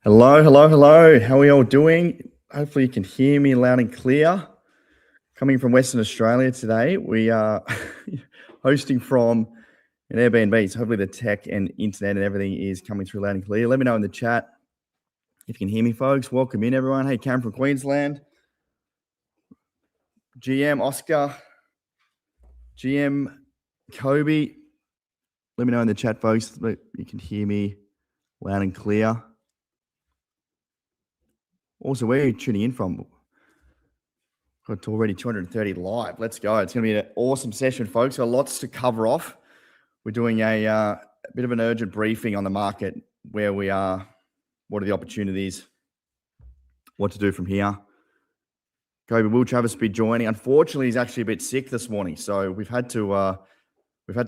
Hello, hello, hello. How are we all doing? Hopefully you can hear me loud and clear. Coming from Western Australia today, we are hosting from an Airbnb. So hopefully the tech and internet and everything is coming through loud and clear. Let me know in the chat if you can hear me, folks. Welcome in, everyone. Hey, Cam from Queensland. GM Oscar. GM Kobe. Let me know in the chat, folks, that you can hear me loud and clear. Also, where are you tuning in from? Got to already 230 live. Let's go. It's going to be an awesome session, folks. Got lots to cover off. We're doing a bit of an urgent briefing on the market, where we are, what are the opportunities, what to do from here. Kobe, will Travis be joining? Unfortunately, he's actually a bit sick this morning, so we've had to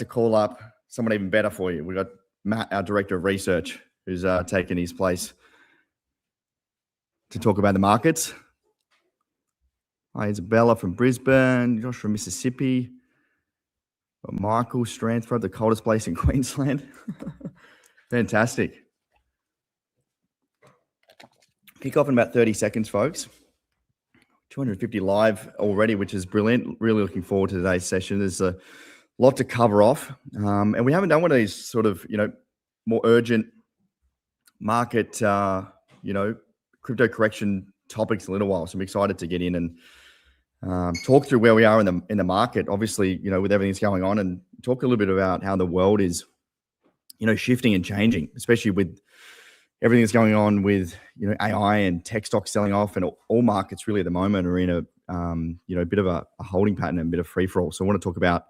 call up someone even better for you. We've got Matt, our director of research, who's taken his place to talk about the markets. Hi, Isabella from Brisbane, Josh from Mississippi, Michael Stranthrope, the coldest place in Queensland. Fantastic. Kick off in about 30 seconds, folks. 250 live already, which is brilliant. Really looking forward to today's session. There's a lot to cover off. And we haven't done one of these sort of, more urgent market, crypto correction topics in a little while. So I'm excited to get in and talk through where we are in the market, obviously, with everything that's going on, and talk a little bit about how the world is, shifting and changing, especially with everything that's going on with, AI and tech stocks selling off, and all markets really at the moment are in a bit of a holding pattern and a bit of free for all. So I want to talk about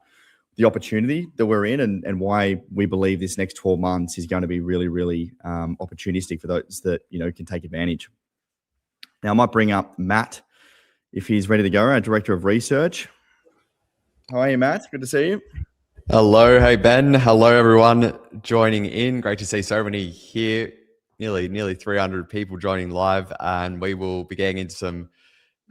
the opportunity that we're in and why we believe this next 12 months is going to be really, really opportunistic for those that, can take advantage. Now, I might bring up Matt, if he's ready to go, our director of research. How are you, Matt? Good to see you. Hello. Hey, Ben. Hello, everyone joining in. Great to see so many here. Nearly 300 people joining live, and we will be getting into some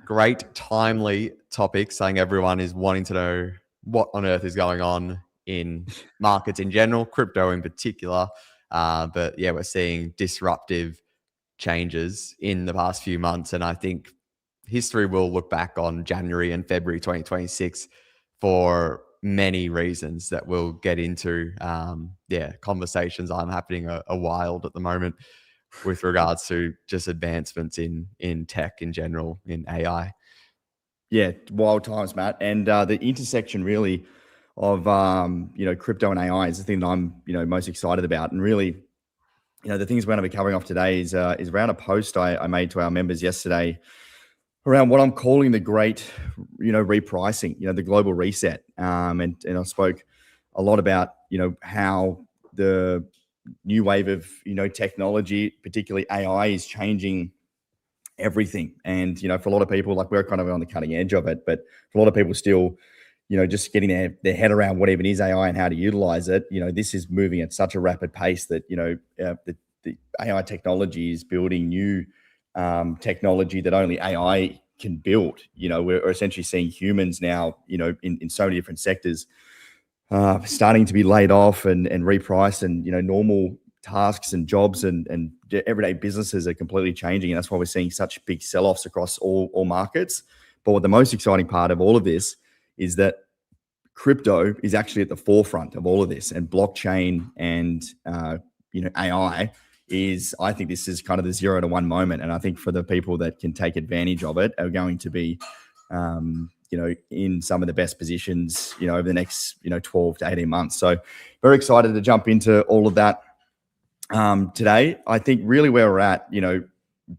great timely topics. Saying everyone is wanting to know what on earth is going on in markets in general, crypto in particular. But yeah, we're seeing disruptive changes in the past few months, and I think history will look back on January and February 2026 for many reasons that we'll get into. Conversations I'm happening are wild at the moment with regards to just advancements in tech in general, in AI. Yeah, wild times, Matt. And the intersection really of, crypto and AI is the thing that I'm, most excited about. And really, the things we're going to be covering off today is around a post I made to our members yesterday around what I'm calling the great, repricing, the global reset. And I spoke a lot about, how the new wave of, technology, particularly AI, is changing everything. And, for a lot of people, like, we're kind of on the cutting edge of it, but for a lot of people still, just getting their head around what even is AI and how to utilize it, this is moving at such a rapid pace that, the AI technology is building new technology that only AI can build. We're essentially seeing humans now, in so many different sectors, starting to be laid off and repriced, and, normal tasks and jobs and everyday businesses are completely changing. And that's why we're seeing such big sell-offs across all markets. But what the most exciting part of all of this is that crypto is actually at the forefront of all of this, and blockchain and, AI is, I think this is kind of the 0 to 1 moment. And I think for the people that can take advantage of it are going to be, in some of the best positions, over the next, 12 to 18 months. So very excited to jump into all of that today. I think really where we're at,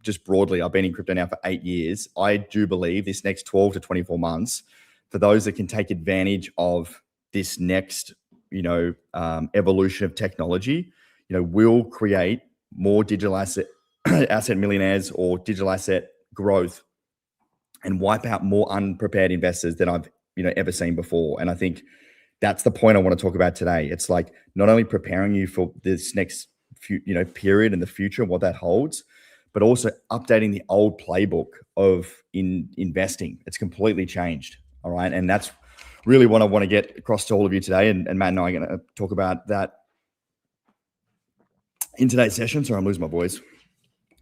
just broadly, I've been in crypto now for 8 years. I do believe this next 12 to 24 months, for those that can take advantage of this next, evolution of technology, will create more digital asset millionaires or digital asset growth, and wipe out more unprepared investors than I've, ever seen before. And I think that's the point I want to talk about today. It's like not only preparing you for this next period in the future, what that holds, but also updating the old playbook of investing. It's completely changed. All right. And that's really what I want to get across to all of you today. And Matt and I are going to talk about that in today's session. Sorry, I'm losing my voice.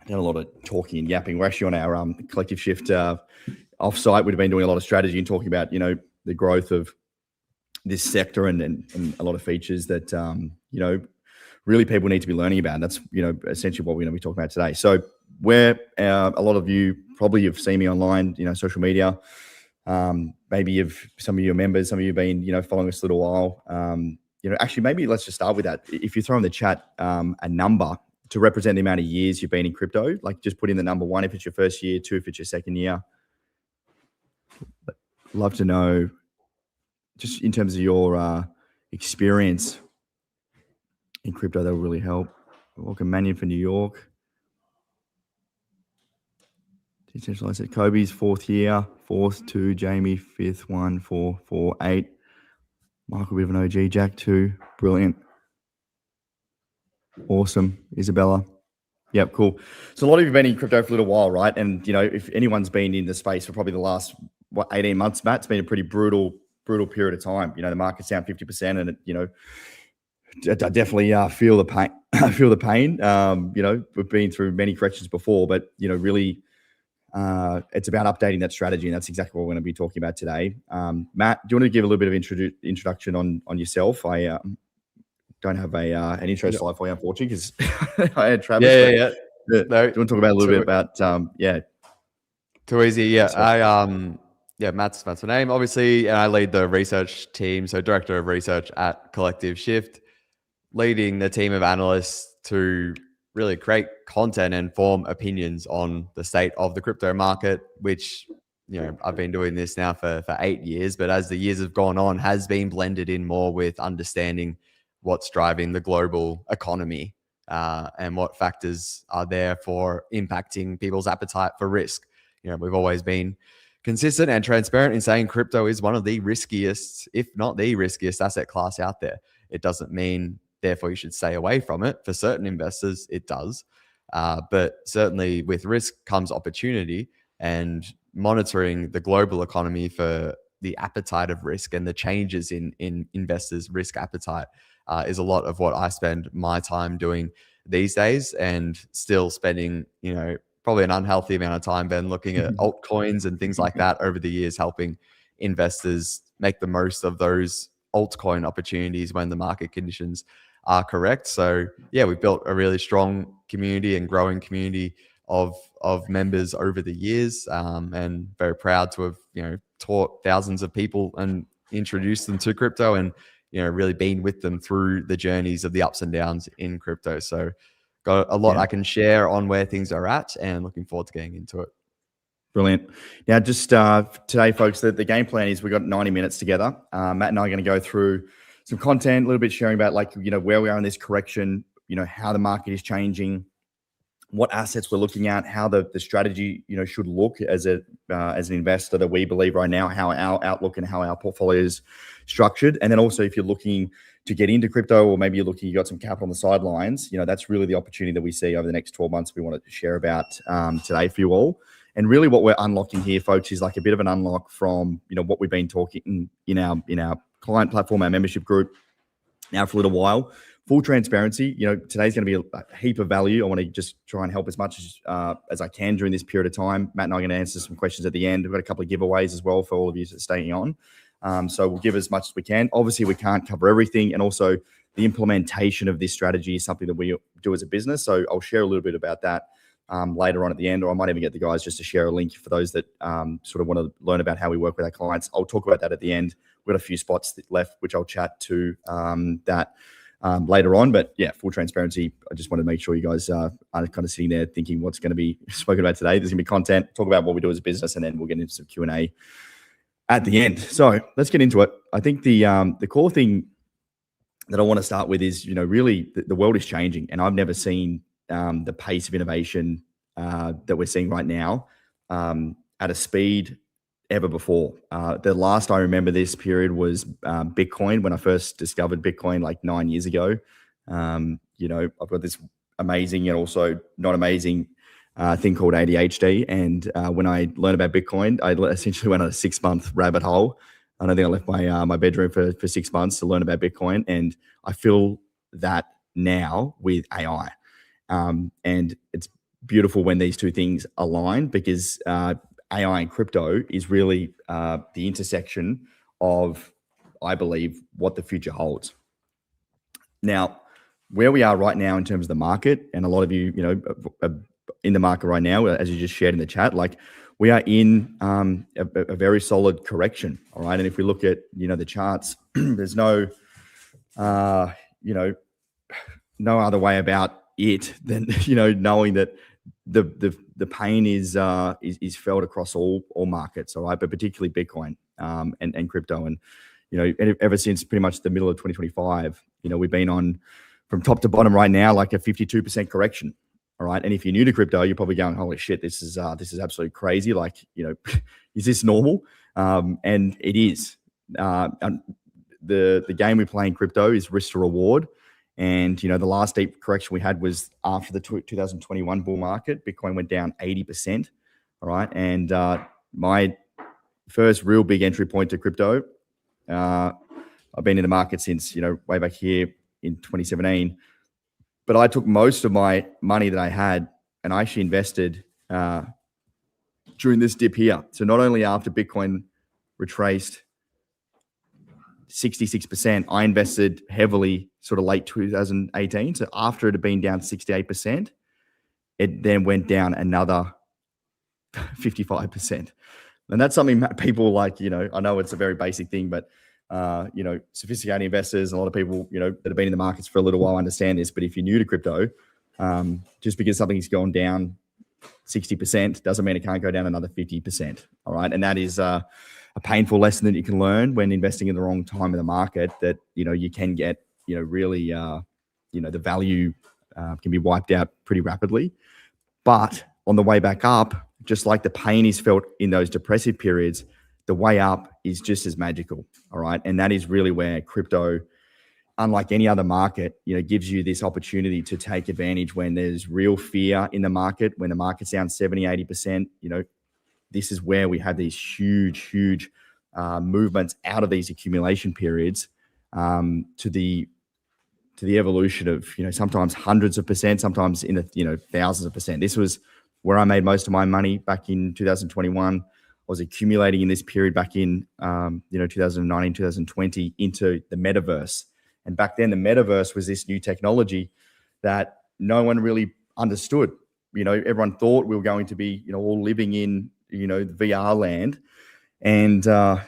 done a lot of talking and yapping. We're actually on our collective shift offsite. We've been doing a lot of strategy and talking about, the growth of this sector and a lot of features that, really people need to be learning about. And that's, essentially what we're going to be talking about today. So where a lot of you probably have seen me online, social media, maybe some of your members, some of you have been, following us a little while. Actually, maybe let's just start with that. If you throw in the chat a number to represent the amount of years you've been in crypto, like just put in the number 1 if it's your first year, 2 if it's your second year. Love to know, just in terms of your experience in crypto, that will really help. Welcome, Mannion for New York. Decentralized. Kobe's 4th year, 4th 2, Jamie 5th 1, 4, 4, 8. Michael, bit of an OG. Jack 2, brilliant. Awesome. Isabella. Yep, cool. So a lot of you have been in crypto for a little while, right? And, if anyone's been in the space for probably the last, 18 months, Matt, it's been a pretty brutal period of time. The market's down 50% and I definitely feel the pain. We've been through many corrections before, but, really it's about updating that strategy. And that's exactly what we're going to be talking about today. Matt, do you want to give a little bit of introduction on yourself? I don't have an intro slide for you, unfortunately, because I had Travis. Yeah. No, do you want to talk about a little bit about, Too easy. Yeah. Matt's my name, obviously, and I lead the research team. So director of research at Collective Shift, leading the team of analysts to really create content and form opinions on the state of the crypto market, which, I've been doing this now for 8 years, but as the years have gone on, has been blended in more with understanding what's driving the global economy and what factors are there for impacting people's appetite for risk. We've always been consistent and transparent in saying crypto is one of the riskiest, if not the riskiest asset class out there. It doesn't mean, therefore, you should stay away from it. For certain investors, it does. But certainly with risk comes opportunity, and monitoring the global economy for the appetite of risk and the changes in investors' risk appetite is a lot of what I spend my time doing these days, and still spending, probably an unhealthy amount of time, Ben, looking at altcoins and things like that over the years, helping investors make the most of those altcoin opportunities when the market conditions are correct. So yeah, we've built a really strong community and growing community of members over the years, and very proud to have, taught thousands of people and introduced them to crypto, and, really been with them through the journeys of the ups and downs in crypto. So got a lot I can share on where things are at, and looking forward to getting into it. Brilliant. Now, just today, folks, the game plan is we've got 90 minutes together. Matt and I are going to go through some content, a little bit sharing about where we are in this correction, how the market is changing, what assets we're looking at, how the strategy, should look as an investor that we believe right now, how our outlook and how our portfolio is structured. And then also, if you're looking to get into crypto, or maybe you got some capital on the sidelines, that's really the opportunity that we see over the next 12 months we want to share about today for you all. And really what we're unlocking here, folks, is like a bit of an unlock from, what we've been talking in our client platform, our membership group now for a little while. Full transparency, today's going to be a heap of value. I want to just try and help as much as I can during this period of time. Matt and I are going to answer some questions at the end. We've got a couple of giveaways as well for all of you staying on. So we'll give as much as we can. Obviously, we can't cover everything. And also the implementation of this strategy is something that we do as a business. So I'll share a little bit about that later on at the end, or I might even get the guys just to share a link for those that sort of want to learn about how we work with our clients. I'll talk about that at the end. We've got a few spots left, which I'll chat to that later on. But yeah, full transparency, I just want to make sure you guys aren't kind of sitting there thinking what's going to be spoken about today. There's going to be content, talk about what we do as a business, and then we'll get into some Q&A at the end. So let's get into it. I think the core thing that I want to start with is, really the world is changing, and I've never seen the pace of innovation that we're seeing right now at a speed ever before. The last I remember this period was Bitcoin, when I first discovered Bitcoin like 9 years ago. I've got this amazing and also not amazing thing called ADHD. And when I learned about Bitcoin, I essentially went on a 6-month rabbit hole. I don't think I left my bedroom for 6 months to learn about Bitcoin. And I feel that now with AI. And it's beautiful when these two things align, because AI and crypto is really the intersection of, I believe, what the future holds. Now, where we are right now in terms of the market, and a lot of you, are in the market right now, as you just shared in the chat, like we are in a very solid correction. All right. And if we look at, the charts, there's no, no other way about it than, knowing that the pain is felt across all markets. All right. But particularly Bitcoin and crypto. And, ever since pretty much the middle of 2025, we've been on from top to bottom right now, like a 52% correction. All right. And if you're new to crypto, you're probably going, holy shit, this is absolutely crazy. Like, is this normal? And it is. The game we play in crypto is risk to reward. And, the last deep correction we had was after the 2021 bull market. Bitcoin went down 80%. All right. And my first real big entry point to crypto, I've been in the market since, way back here in 2017. But I took most of my money that I had and I actually invested during this dip here. So not only after Bitcoin retraced 66%, I invested heavily sort of late 2018. So after it had been down 68%, it then went down another 55%. And that's something that people like, I know it's a very basic thing, but sophisticated investors and a lot of people, that have been in the markets for a little while understand this. But if you're new to crypto, just because something's gone down 60% doesn't mean it can't go down another 50%. All right. And that is a painful lesson that you can learn when investing in the wrong time in the market, that, you can get, really, the value can be wiped out pretty rapidly. But on the way back up, just like the pain is felt in those depressive periods, the way up is just as magical. All right. And that is really where crypto, unlike any other market, gives you this opportunity to take advantage when there's real fear in the market, when the market's down 70, 80%, this is where we have these huge movements out of these accumulation periods to the evolution of, sometimes hundreds of percent, sometimes in the, thousands of percent. This was where I made most of my money back in 2021. I was accumulating in this period back in, 2019, 2020 into the metaverse. And back then the metaverse was this new technology that no one really understood. Everyone thought we were going to be, all living in, VR land. And, the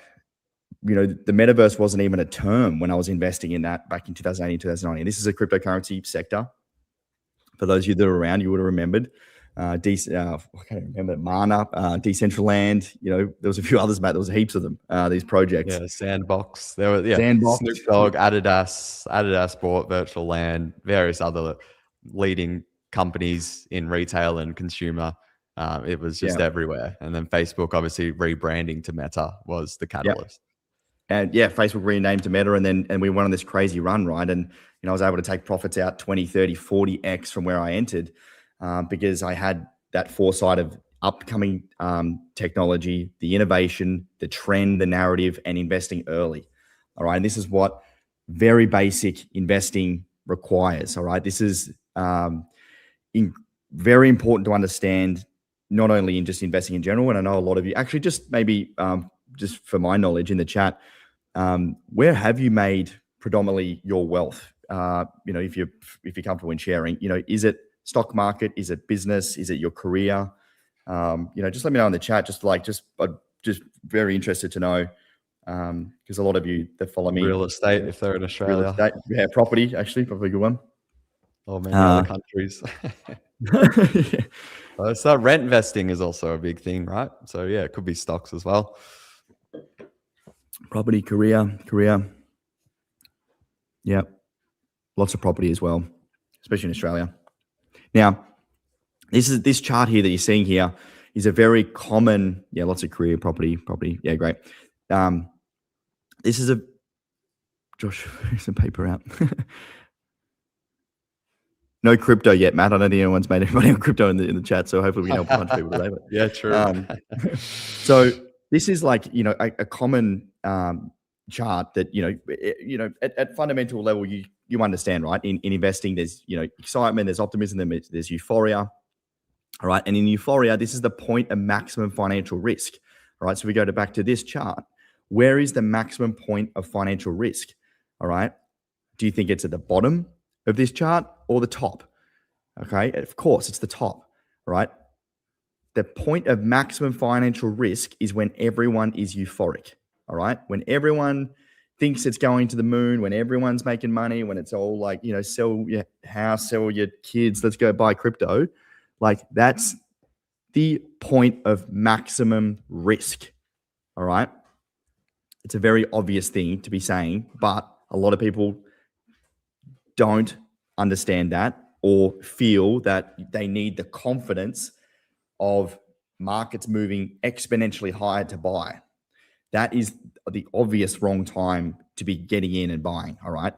metaverse wasn't even a term when I was investing in that back in 2018, 2019. This is a cryptocurrency sector. For those of you that are around, you would have remembered. I can't remember, Mana, Decentraland. There was a few others, Matt. There was heaps of them. These projects. Yeah, Sandbox. There were Sandbox. Snoop Dogg, Adidas bought Virtual Land, various other leading companies in retail and consumer. It was just everywhere. And then Facebook, obviously rebranding to Meta, was the catalyst. And Facebook renamed to Meta, and we went on this crazy run, right? And I was able to take profits out 20, 30, 40x from where I entered. Because I had that foresight of upcoming technology, the innovation, the trend, the narrative, and investing early. All right. And this is what very basic investing requires. All right. This is very important to understand, not only in just investing in general. And I know a lot of you actually, just maybe just for my knowledge in the chat, where have you made predominantly your wealth? If you're comfortable in sharing, is it stock market? Is it business? Is it your career? Just let me know in the chat. Just very interested to know, because a lot of you that follow me, real estate, if they're in Australia, property, actually, probably a good one. Or many other countries. So rent investing is also a big thing, right? So it could be stocks as well. Property, career. Yeah, lots of property as well, especially in Australia. Now, this chart here that you're seeing here is a very common, lots of career, property. Yeah, great. This is Josh, some paper out. No crypto yet, Matt. I don't think anyone's made anybody on crypto in the chat, so hopefully we can help a bunch of people today. But yeah, true. So this is like, a common chart that, at fundamental level, you understand, right? In investing, there's, excitement, there's optimism, there's euphoria. All right. And in euphoria, this is the point of maximum financial risk. All right. So we go back to this chart. Where is the maximum point of financial risk? All right. Do you think it's at the bottom of this chart or the top? Okay. Of course, it's the top. All right. The point of maximum financial risk is when everyone is euphoric. All right. When everyone thinks it's going to the moon, when everyone's making money, when it's all like, sell your house, sell your kids, let's go buy crypto. Like that's the point of maximum risk. All right. It's a very obvious thing to be saying, but a lot of people don't understand that or feel that they need the confidence of markets moving exponentially higher to buy. That is the obvious wrong time to be getting in and buying. All right.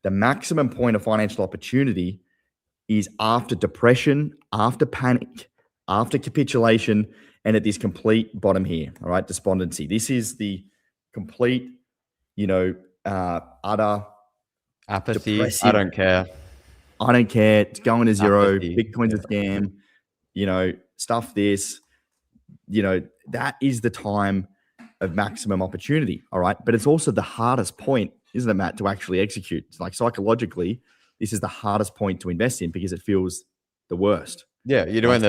The maximum point of financial opportunity is after depression, after panic, after capitulation, and at this complete bottom here. All right. Despondency. This is the complete, utter Apathy. depressive. I don't care. I don't care. It's going to zero. Apathy. Bitcoin's a scam. Stuff this. That is the time of maximum opportunity. All right. But it's also the hardest point, isn't it, Matt, to actually execute? It's like psychologically, this is the hardest point to invest in because it feels the worst. Yeah, you're doing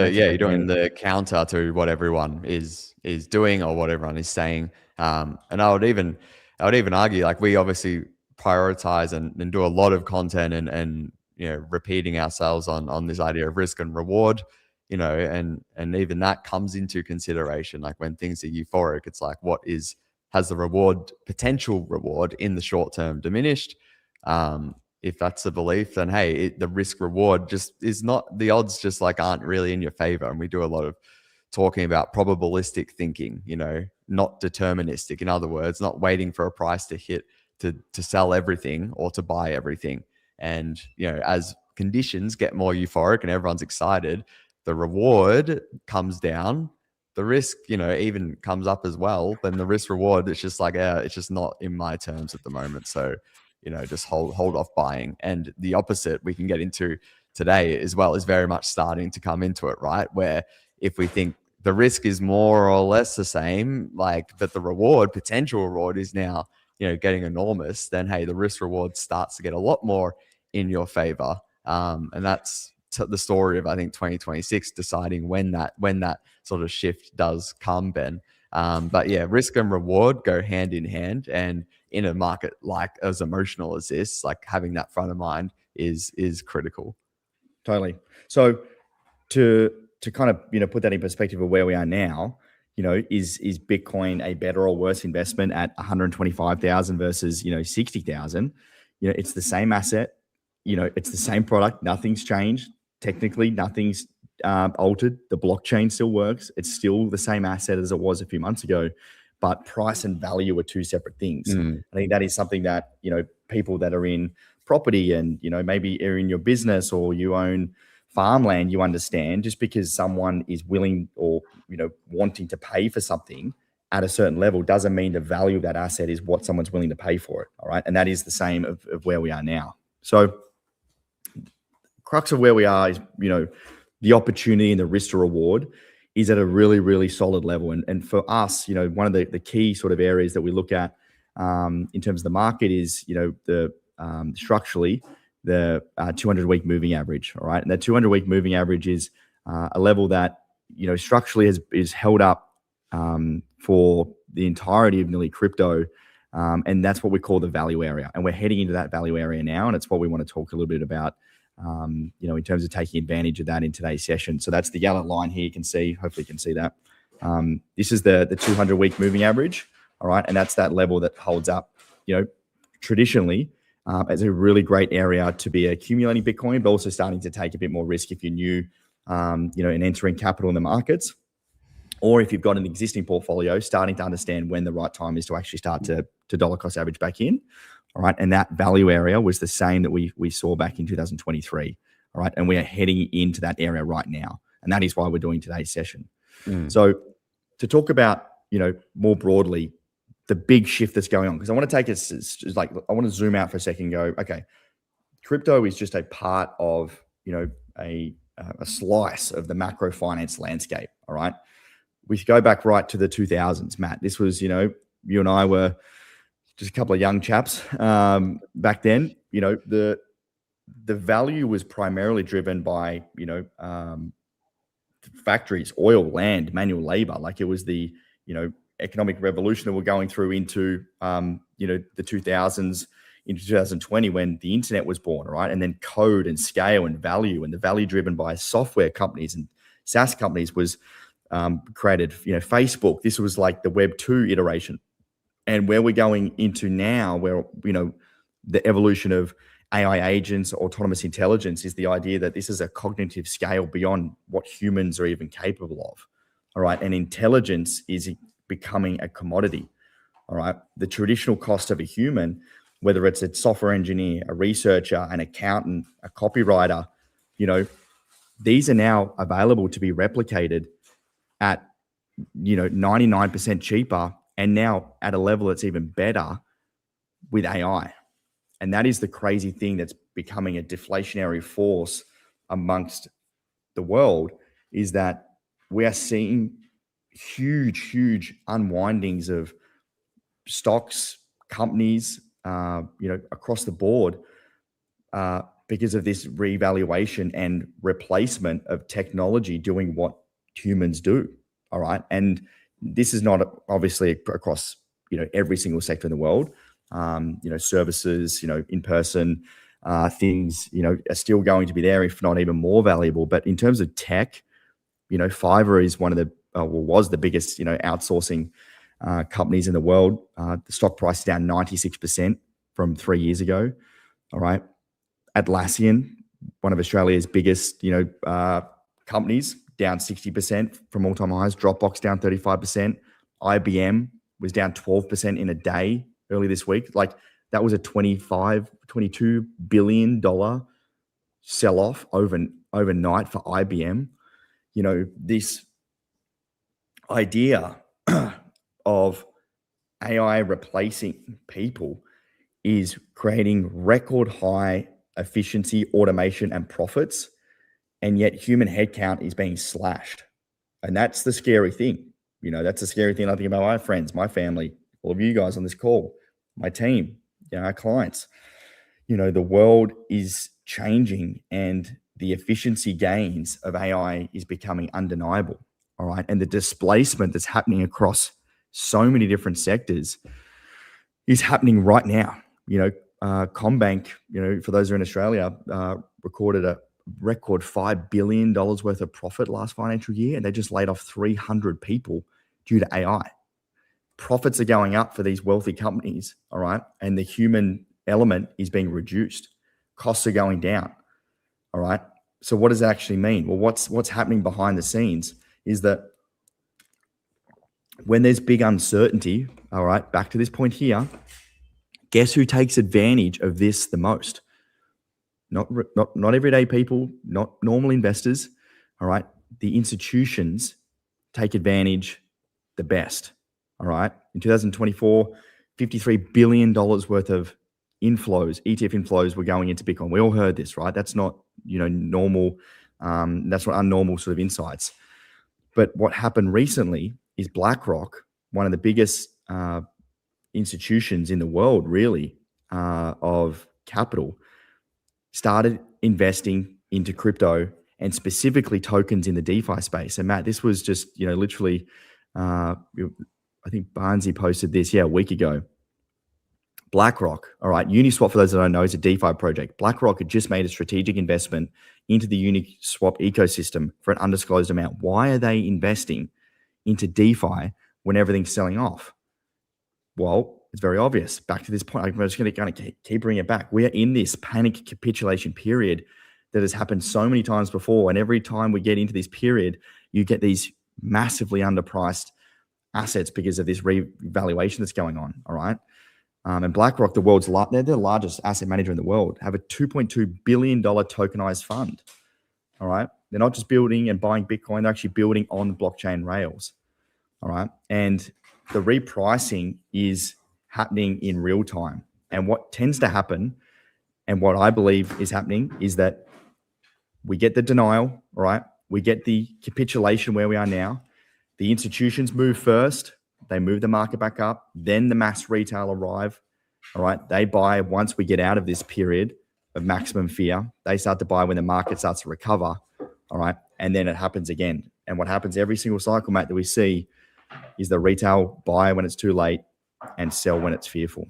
the counter to what everyone is doing or what everyone is saying. And I would even argue, like, we obviously prioritize and do a lot of content and repeating ourselves on this idea of risk and reward, and even that comes into consideration. Like when things are euphoric, it's like, has the potential reward in the short term diminished? If that's the belief, then hey, the risk reward just is not, the odds just like aren't really in your favor. And we do a lot of talking about probabilistic thinking, not deterministic. In other words, not waiting for a price to hit to sell everything or to buy everything. And as conditions get more euphoric and everyone's excited, the reward comes down, the risk even comes up as well. Then the risk reward, it's just like, it's just not in my terms at the moment, so just hold off buying. And the opposite we can get into today as well is very much starting to come into it, right? Where if we think the risk is more or less the same, but the potential reward is now, getting enormous, then hey, the risk reward starts to get a lot more in your favor. And that's the story of, I think, 2026, deciding when that sort of shift does come, Ben. But yeah, risk and reward go hand in hand, and in a market like as emotional as this, like having that front of mind is critical. Totally. So to kind of put that in perspective of where we are now, is Bitcoin a better or worse investment at 125,000 versus 60,000? It's the same asset. It's the same product. Nothing's changed. Technically, nothing's altered. The blockchain still works. It's still the same asset as it was a few months ago, but price and value are two separate things. I think that is something that people that are in property and maybe are in your business or you own farmland, you understand. Just because someone is willing or wanting to pay for something at a certain level doesn't mean the value of that asset is what someone's willing to pay for it. All right, and that is the same of where we are now. So crux of where we are is the opportunity and the risk to reward is at a really, really solid level. And for us, one of the key sort of areas that we look at in terms of the market is, the structurally, the 200-week moving average. All right. And that 200-week moving average is a level that, structurally is held up for the entirety of nearly crypto. And that's what we call the value area. And we're heading into that value area now. And it's what we want to talk a little bit about, in terms of taking advantage of that in today's session. So that's the yellow line here. You can see, hopefully you can see that. This is the 200-week moving average. All right. And that's that level that holds up, traditionally as a really great area to be accumulating Bitcoin, but also starting to take a bit more risk if you're new, and entering capital in the markets. Or if you've got an existing portfolio, starting to understand when the right time is to actually start to dollar cost average back in. All right. And that value area was the same that we saw back in 2023. All right. And we are heading into that area right now. And that is why we're doing today's session. So to talk about, more broadly, the big shift that's going on, because I want to take it like, I want to zoom out for a second and go, okay, crypto is just a part of, a a slice of the macro finance landscape. All right. We go back right to the 2000s, Matt. This was, you and I were just a couple of young chaps back then. The value was primarily driven by, factories, oil, land, manual labor. Like it was the, economic revolution that we're going through into, the 2000s, into 2020 when the internet was born, right? And then code and scale and the value driven by software companies and SaaS companies was created. Facebook, this was like the Web 2 iteration. And where we're going into now, where, the evolution of AI agents, autonomous intelligence is the idea that this is a cognitive scale beyond what humans are even capable of. All right. And intelligence is becoming a commodity. All right. The traditional cost of a human, whether it's a software engineer, a researcher, an accountant, a copywriter, these are now available to be replicated at, 99% cheaper, and now at a level that's even better with AI. And that is the crazy thing that's becoming a deflationary force amongst the world, is that we are seeing huge unwindings of stocks, companies, across the board, because of this revaluation and replacement of technology doing what humans do. All right. And this is not obviously across, every single sector in the world. Services, in person, things, are still going to be there, if not even more valuable. But in terms of tech, Fiverr is one of the, was the biggest, outsourcing companies in the world. The stock price is down 96% from 3 years ago. All right. Atlassian, one of Australia's biggest, companies, down 60% from all-time highs. Dropbox down 35%. IBM was down 12% in a day early this week. Like that was a $22 billion sell-off overnight for IBM. This idea of AI replacing people is creating record high efficiency, automation, and profits. And yet human headcount is being slashed. And that's the scary thing. That's the scary thing I think about my friends, my family, all of you guys on this call, my team, our clients. The world is changing and the efficiency gains of AI is becoming undeniable. All right. And the displacement that's happening across so many different sectors is happening right now. Combank, for those who are in Australia, recorded a record $5 billion worth of profit last financial year, and they just laid off 300 people due to AI. Profits are going up for these wealthy companies, all right? And the human element is being reduced. Costs are going down, all right? So what does that actually mean? Well, what's happening behind the scenes is that when there's big uncertainty, all right, back to this point here, guess who takes advantage of this the most? Not everyday people, not normal investors, all right? The institutions take advantage the best, all right? In 2024, $53 billion worth of inflows, ETF inflows were going into Bitcoin. We all heard this, right? That's not, normal. That's not unnormal sort of insights. But what happened recently is BlackRock, one of the biggest institutions in the world, really, of capital, started investing into crypto and specifically tokens in the DeFi space. And Matt, this was just, literally, I think Barnesy posted this, a week ago. BlackRock, all right, Uniswap, for those that don't know, is a DeFi project. BlackRock had just made a strategic investment into the Uniswap ecosystem for an undisclosed amount. Why are they investing into DeFi when everything's selling off? Well, it's very obvious. Back to this point, I'm just going to keep bringing it back. We are in this panic capitulation period that has happened so many times before. And every time we get into this period, you get these massively underpriced assets because of this revaluation that's going on. All right. And BlackRock, they're the largest asset manager in the world, have a $2.2 billion tokenized fund. All right. They're not just building and buying Bitcoin, they're actually building on blockchain rails. All right. And the repricing is happening in real time. And what tends to happen, and what I believe is happening, is that we get the denial, all right? We get the capitulation where we are now. The institutions move first. They move the market back up. Then the mass retail arrive, all right? They buy once we get out of this period of maximum fear. They start to buy when the market starts to recover, all right? And then it happens again. And what happens every single cycle, Matt, that we see is the retail buy when it's too late and sell when it's fearful.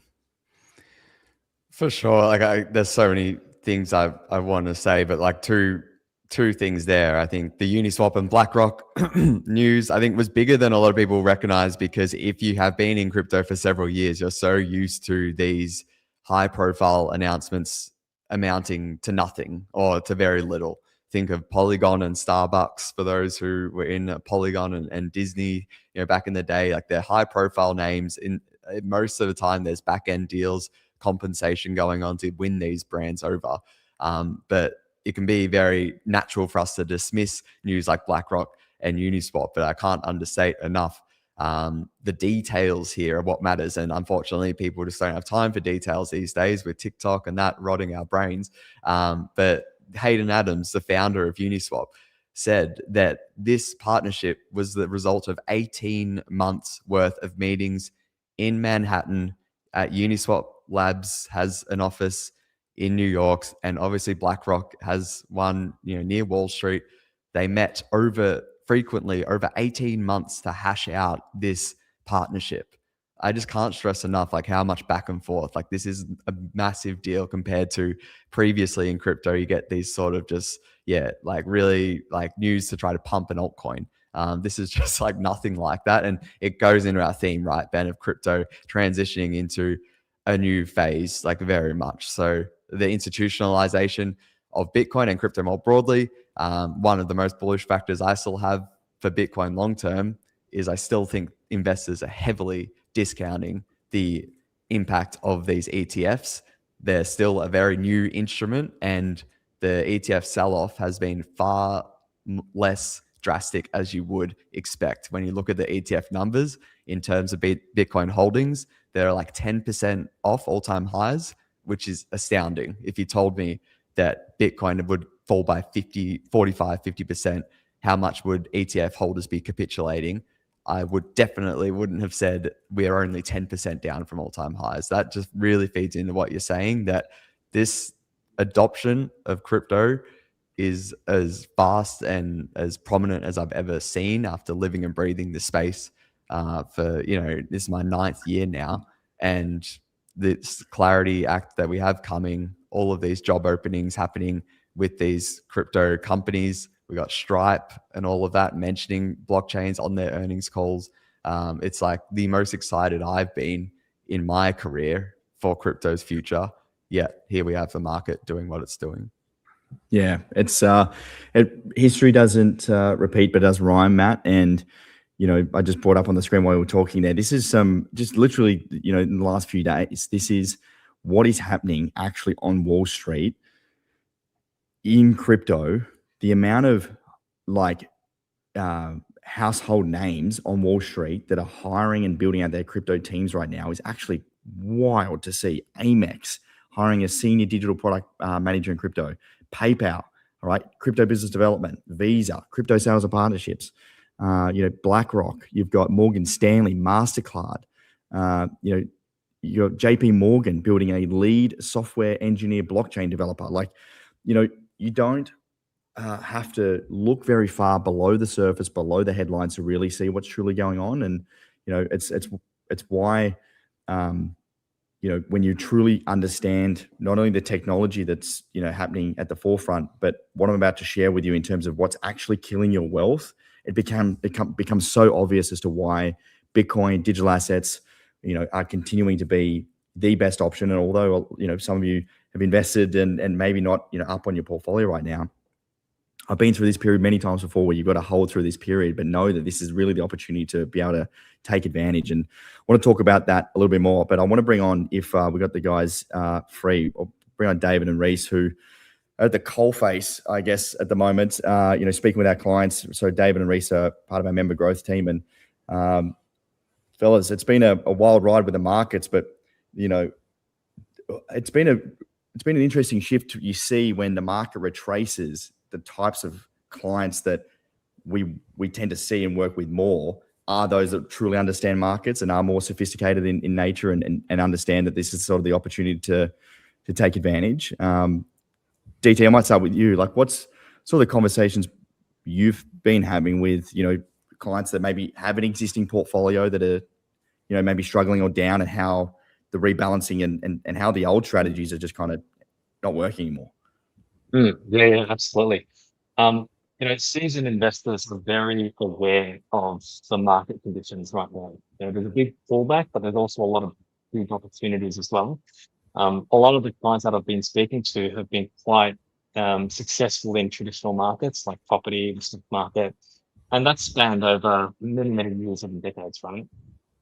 For sure. Like there's so many things I want to say, but like two things there. I think the Uniswap and BlackRock news, I think, was bigger than a lot of people recognize, because if you have been in crypto for several years, you're so used to these high profile announcements amounting to nothing or to very little. Think of Polygon and Starbucks, for those who were in Polygon and Disney, back in the day. Like, they're high profile names. In most of the time, there's back end deals, compensation going on to win these brands over. But it can be very natural for us to dismiss news like BlackRock and Uniswap, but I can't understate enough the details here of what matters. And unfortunately, people just don't have time for details these days with TikTok and that rotting our brains. But Hayden Adams, the founder of Uniswap, said that this partnership was the result of 18 months worth of meetings in Manhattan. At Uniswap Labs has an office in New York, and obviously BlackRock has one, near Wall Street. They met frequently over 18 months to hash out this partnership. I just can't stress enough like how much back and forth. Like, this is a massive deal compared to previously in crypto. You get these sort of just like really like news to try to pump an altcoin. This is just like nothing like that. And it goes into our theme, right, Ben, of crypto transitioning into a new phase, like very much. So the institutionalization of Bitcoin and crypto more broadly, one of the most bullish factors I still have for Bitcoin long term is I still think investors are heavily discounting the impact of these ETFs. They're still a very new instrument, and the ETF sell-off has been far less drastic as you would expect. When you look at the ETF numbers in terms of Bitcoin holdings, they're like 10% off all-time highs, which is astounding. If you told me that Bitcoin would fall by 50% how much would ETF holders be capitulating? I wouldn't have said we are only 10% down from all-time highs. That just really feeds into what you're saying, that this adoption of crypto is as fast and as prominent as I've ever seen after living and breathing this space for, this is my 9th year now. And this Clarity Act that we have coming, all of these job openings happening with these crypto companies. We got Stripe and all of that mentioning blockchains on their earnings calls. It's like the most excited I've been in my career for crypto's future. Yet here we have the market doing what it's doing. Yeah, it's history doesn't repeat, but does rhyme, Matt. And I just brought up on the screen while we were talking there. This is just literally, in the last few days, this is what is happening actually on Wall Street in crypto. The amount of household names on Wall Street that are hiring and building out their crypto teams right now is actually wild to see. Amex hiring a senior digital product manager in crypto. PayPal, all right, crypto business development. Visa, crypto sales and partnerships. BlackRock. You've got Morgan Stanley, MasterCard. You got JP Morgan building a lead software engineer blockchain developer. You don't have to look very far below the surface, below the headlines to really see what's truly going on. And it's why when you truly understand not only the technology that's happening at the forefront, but what I'm about to share with you in terms of what's actually killing your wealth, it becomes so obvious as to why Bitcoin, digital assets, are continuing to be the best option. And although some of you have invested and maybe not up on your portfolio right now, I've been through this period many times before where you've got to hold through this period, but know that this is really the opportunity to be able to take advantage. And I want to talk about that a little bit more, but I want to bring on, if we got the guys free, I'll bring on David and Reese, who are at the coalface, I guess, at the moment, speaking with our clients. So David and Reese are part of our member growth team. And fellas, it's been a wild ride with the markets, but, it's been an interesting shift you see when the market retraces the types of clients that we tend to see and work with more are those that truly understand markets and are more sophisticated in nature and understand that this is sort of the opportunity to take advantage. DT, I might start with you. Like, what's sort of the conversations you've been having with, clients that maybe have an existing portfolio that are, maybe struggling or down, and how the rebalancing and how the old strategies are just kind of not working anymore? Yeah, absolutely. Seasoned investors are very aware of the market conditions right now. There's a big pullback, but there's also a lot of big opportunities as well. A lot of the clients that I've been speaking to have been quite successful in traditional markets like property, the stock market, and that's spanned over many, many years and decades, right?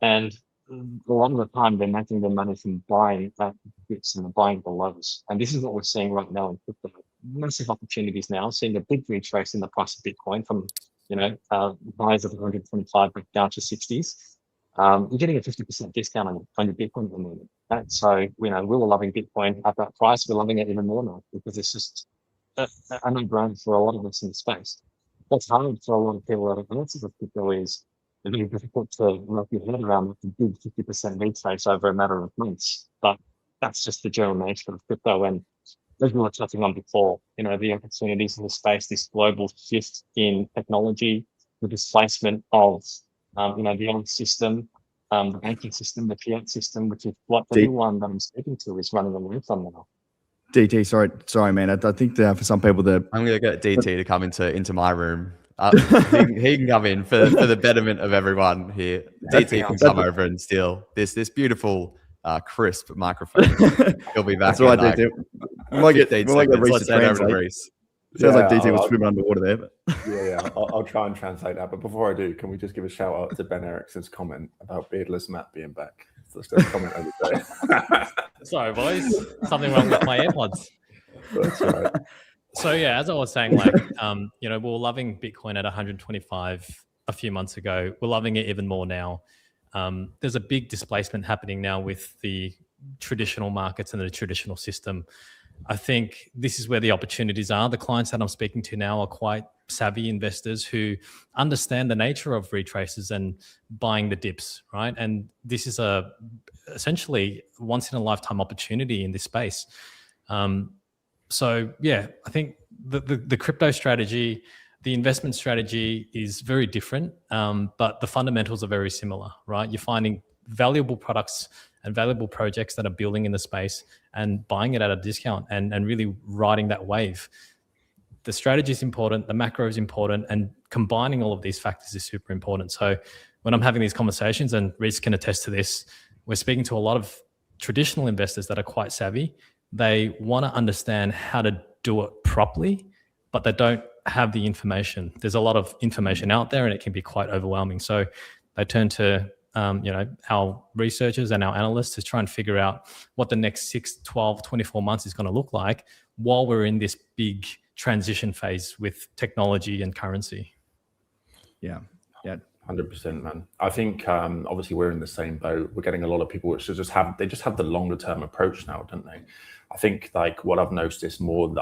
And a lot of the time they're making their money from buying at dips and buying the lows. And this is what we're seeing right now in crypto. Massive opportunities now, seeing a big retrace in the price of Bitcoin from, highs of 125 back down to 60s. You're getting a 50% discount on your Bitcoin at the moment. Right? So, we were loving Bitcoin at that price. We're loving it even more now because it's just a no-brainer for a lot of us in the space. What's hard for a lot of people that are answers of crypto is it's really difficult to wrap your head around with a big 50% retrace over a matter of months. But that's just the general nature of crypto. And as we were touching on before, the opportunities in the space, this global shift in technology, the displacement of, the old system, the banking system, the fiat system, which is what everyone that I'm speaking to is running away from now. DT, sorry, man. I think that for some people, I'm going to get DT to come into my room. He can come in for the betterment of everyone here. DT can come over and steal this beautiful crisp microphone. He'll be back. That's right, DT. We might get Reese to translate. Reese. Sounds like DT was swimming underwater there. But yeah. I'll try and translate that. But before I do, can we just give a shout out to Ben Erickson's comment about beardless Matt being back? Let's just comment over there. Sorry, boys. Something wrong with my AirPods. That's right. So yeah, as I was saying, we were loving Bitcoin at 125 a few months ago. We're loving it even more now. There's a big displacement happening now with the traditional markets and the traditional system. I think this is where the opportunities are. The clients that I'm speaking to now are quite savvy investors who understand the nature of retraces and buying the dips, right? And this is essentially once in a lifetime opportunity in this space. So yeah, I think the crypto strategy, the investment strategy is very different, but the fundamentals are very similar, right? You're finding valuable products and valuable projects that are building in the space and buying it at a discount and really riding that wave. The strategy is important, the macro is important, and combining all of these factors is super important. So when I'm having these conversations, and Reese can attest to this, we're speaking to a lot of traditional investors that are quite savvy. They want to understand how to do it properly, but they don't have the information. There's a lot of information out there and it can be quite overwhelming. So they turn to our researchers and our analysts to try and figure out what the next 6, 12, 24 months is going to look like while we're in this big transition phase with technology and currency. Yeah. 100%, man. I think obviously we're in the same boat. We're getting a lot of people which just have the longer term approach now, don't they? I think what I've noticed is more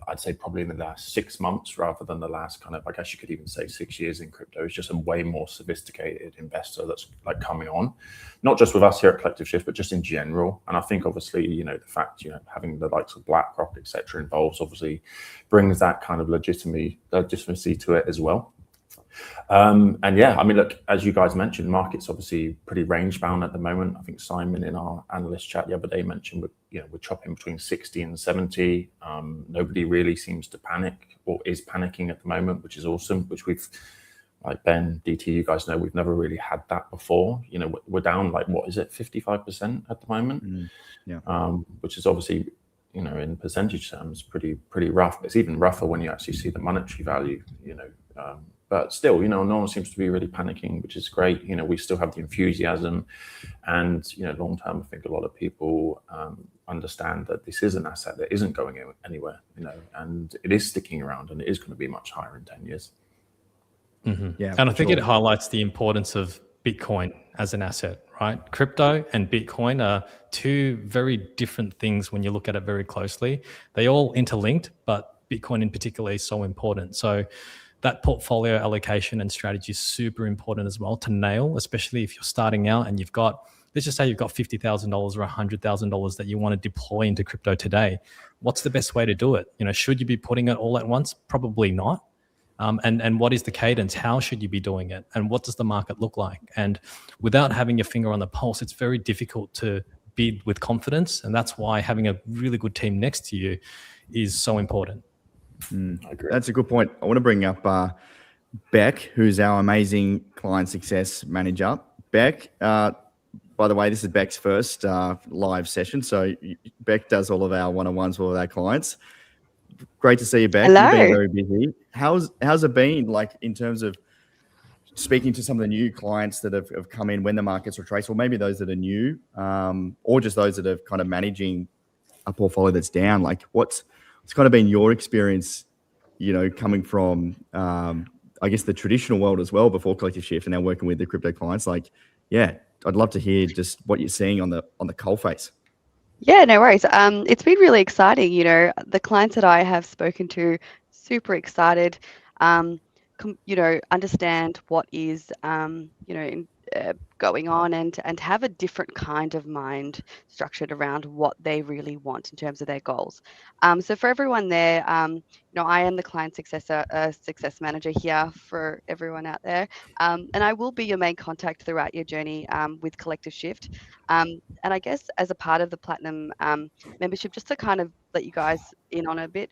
I'd say probably in the last 6 months rather than the last kind of, I guess you could even say 6 years in crypto, is just a way more sophisticated investor that's coming on, not just with us here at Collective Shift, but just in general. And I think obviously, the fact, having the likes of BlackRock, etc., involves obviously brings that kind of legitimacy to it as well. And yeah, I mean, look, as you guys mentioned, market's obviously pretty range bound at the moment. I think Simon in our analyst chat the other day mentioned we're chopping between 60 and 70. Nobody really seems to panic or is panicking at the moment, which is awesome, which we've, like Ben, DT, you guys know, we've never really had that before. We're down 55% at the moment, which is obviously, in percentage terms, pretty rough. It's even rougher when you actually see the monetary value, but still, no one seems to be really panicking, which is great. We still have the enthusiasm, and long term, I think a lot of people understand that this is an asset that isn't going anywhere, and it is sticking around, and it is going to be much higher in 10 years. Mm-hmm. Yeah, and I think it highlights the importance of Bitcoin as an asset, right? Crypto and Bitcoin are two very different things when you look at it very closely. They all interlinked, but Bitcoin in particular is so important. So that portfolio allocation and strategy is super important as well to nail, especially if you're starting out and you've got, let's just say you've got $50,000 or $100,000 that you want to deploy into crypto today. What's the best way to do it? Should you be putting it all at once? Probably not. And what is the cadence? How should you be doing it? And what does the market look like? And without having your finger on the pulse, it's very difficult to bid with confidence. And that's why having a really good team next to you is so important. I agree. That's a good point. I want to bring up Beck, who's our amazing client success manager. Beck, by the way, this is Beck's first live session. So Beck does all of our one-on-ones with all of our clients. Great to see you, Beck. Hello. You've been very busy. How's it been, like, in terms of speaking to some of the new clients that have come in when the markets retrace, or maybe those that are new, or just those that are kind of managing a portfolio that's down? Like, what's kind of been your experience, coming from, I guess, the traditional world as well before Collective Shift and now working with the crypto clients? Like, yeah, I'd love to hear just what you're seeing on the coalface. Yeah, no worries. It's been really exciting. The clients that I have spoken to, super excited. Understand what is, going on, and have a different kind of mind structured around what they really want in terms of their goals. So for everyone there, I am the client success manager here for everyone out there, and I will be your main contact throughout your journey with Collective Shift. And I guess as a part of the Platinum membership, just to kind of let you guys in on a bit,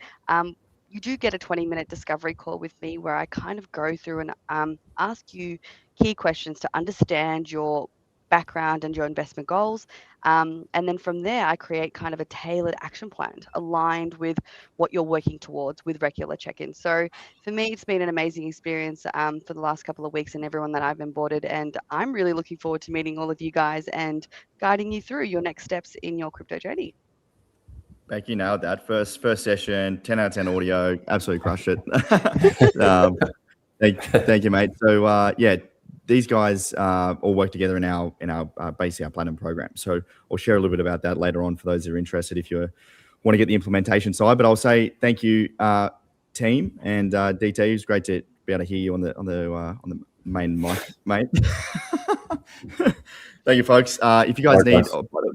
you do get a 20-minute discovery call with me where I kind of go through and ask you key questions to understand your background and your investment goals. And then from there, I create kind of a tailored action plan aligned with what you're working towards with regular check-ins. So for me, it's been an amazing experience for the last couple of weeks and everyone that I've onboarded. And I'm really looking forward to meeting all of you guys and guiding you through your next steps in your crypto journey. Beck, you nailed that. First session, 10 out of 10 audio, absolutely crushed it. Thank you, mate. So these guys all work together in our basically our Platinum program. So I'll share a little bit about that later on for those that are interested if you want to get the implementation side. But I'll say thank you, team, and DT. It was great to be able to hear you on the main mic, mate. Thank you, folks. If you guys need,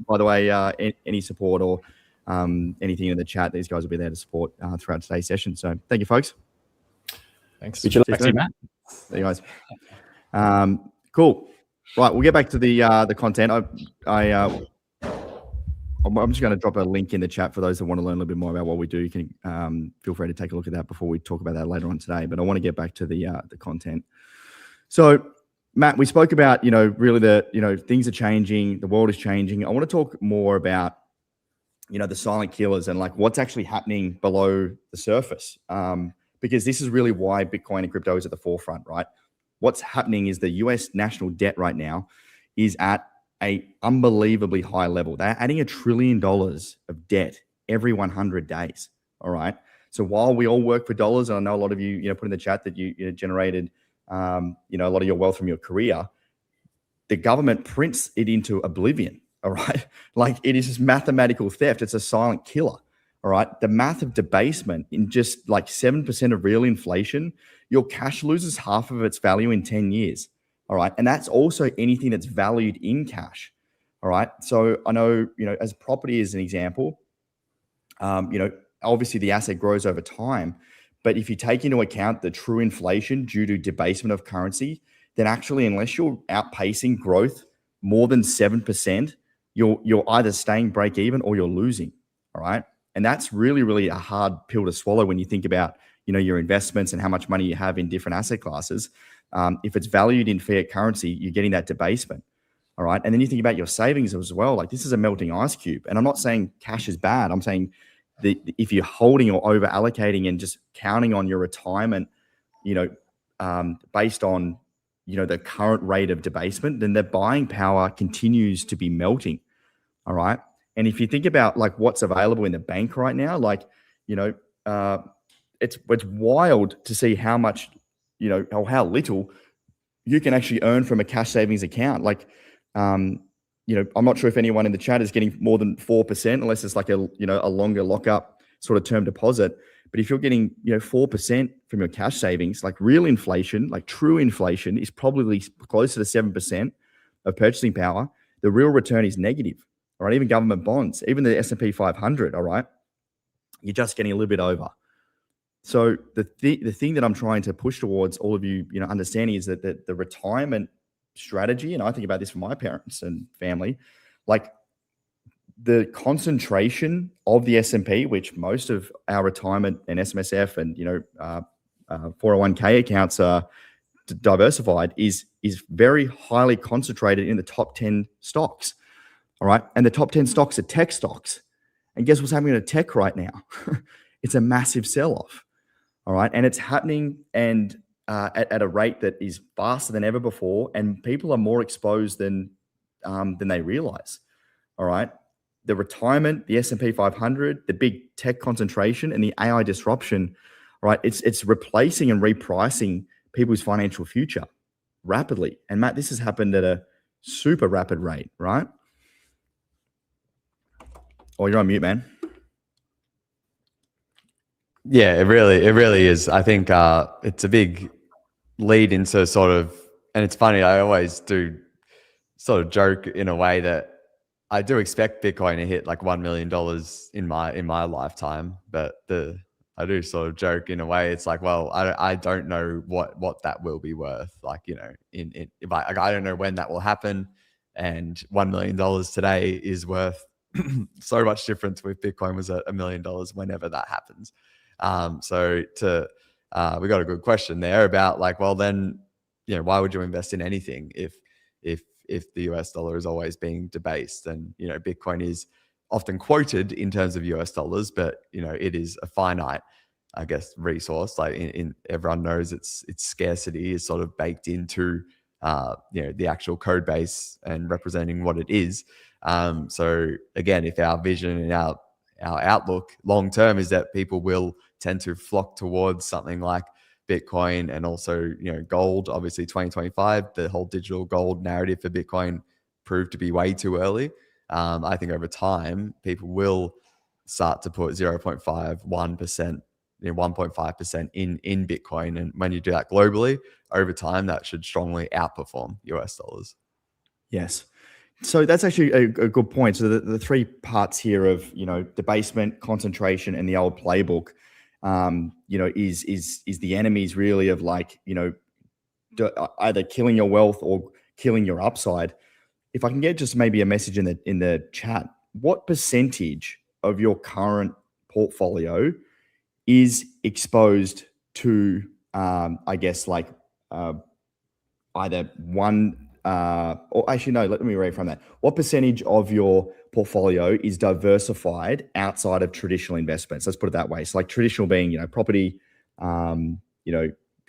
by the way, any support or anything in the chat, these guys will be there to support throughout today's session. So thank you, folks. Thanks. See you, Matt. There you guys. Cool. Right, we'll get back to the content. I'm just going to drop a link in the chat for those that want to learn a little bit more about what we do. You can feel free to take a look at that before we talk about that later on today. But I want to get back to the content. So, Matt, we spoke about really things are changing, the world is changing. I want to talk more about the silent killers and like what's actually happening below the surface. Because this is really why Bitcoin and crypto is at the forefront, right? What's happening is the US national debt right now is at a unbelievably high level. They're adding $1 trillion of debt every 100 days. All right. So while we all work for dollars, and I know a lot of you, put in the chat that you generated, a lot of your wealth from your career, the government prints it into oblivion. All right. Like, it is just mathematical theft. It's a silent killer. All right. The math of debasement, in just like 7% of real inflation, your cash loses half of its value in 10 years. All right. And that's also anything that's valued in cash. All right. So I know, as property is an example, obviously the asset grows over time. But if you take into account the true inflation due to debasement of currency, then actually, unless you're outpacing growth more than 7%, you're either staying break even or you're losing. All right. And that's really, really a hard pill to swallow when you think about, your investments and how much money you have in different asset classes. If it's valued in fiat currency, you're getting that debasement. All right. And then you think about your savings as well. Like, this is a melting ice cube. And I'm not saying cash is bad. I'm saying that if you're holding or over allocating and just counting on your retirement, based on, the current rate of debasement, then their buying power continues to be melting. All right. And if you think about like what's available in the bank right now, like, it's wild to see how much, or how little you can actually earn from a cash savings account. Like, I'm not sure if anyone in the chat is getting more than 4%, unless it's like a longer lockup sort of term deposit. But if you're getting 4% from your cash savings, like real inflation, like true inflation is probably closer to 7% of purchasing power. The real return is negative. All right, even government bonds, even the S&P 500. All right, you're just getting a little bit over. So the thing that I'm trying to push towards all of you, understanding is that the retirement strategy, and I think about this for my parents and family, like the concentration of the S&P, which most of our retirement and SMSF and 401k accounts are diversified, is very highly concentrated in the top 10 stocks. All right, and the top 10 stocks are tech stocks. And guess what's happening to tech right now? It's a massive sell-off. All right. And it's happening and at a rate that is faster than ever before. And people are more exposed than they realize. All right. The retirement, the S&P 500, the big tech concentration, and the AI disruption. All right. It's replacing and repricing people's financial future rapidly. And Matt, this has happened at a super rapid rate, right? Oh, you're on mute, man. Yeah, it really is. I think it's a big lead into sort of, and it's funny, I always do sort of joke in a way that I do expect Bitcoin to hit like $1 million in my lifetime, but I do sort of joke in a way. It's like, well, I don't know what that will be worth. Like, if I don't know when that will happen, and $1 million today is worth so much difference with Bitcoin was at $1 million whenever that happens. So we got a good question there about like, well, then, why would you invest in anything if the US dollar is always being debased? And, Bitcoin is often quoted in terms of US dollars, but, it is a finite, I guess, resource. Like in everyone knows its scarcity is sort of baked into, the actual code base and representing what it is. So again, if our vision and our outlook long term is that people will tend to flock towards something like Bitcoin and also, gold. Obviously 2025, the whole digital gold narrative for Bitcoin proved to be way too early. I think over time, people will start to put 0.5, 1%, 1.5% in Bitcoin. And when you do that globally, over time, that should strongly outperform US dollars. Yes. So that's actually a good point. So the three parts here of, debasement, concentration, and the old playbook, is the enemies really of like, either killing your wealth or killing your upside. If I can get just maybe a message in the chat, what percentage of your current portfolio is exposed to, I guess, like either one, or actually, no, let me reframe that. What percentage of your portfolio is diversified outside of traditional investments? Let's put it that way. So like traditional being, property,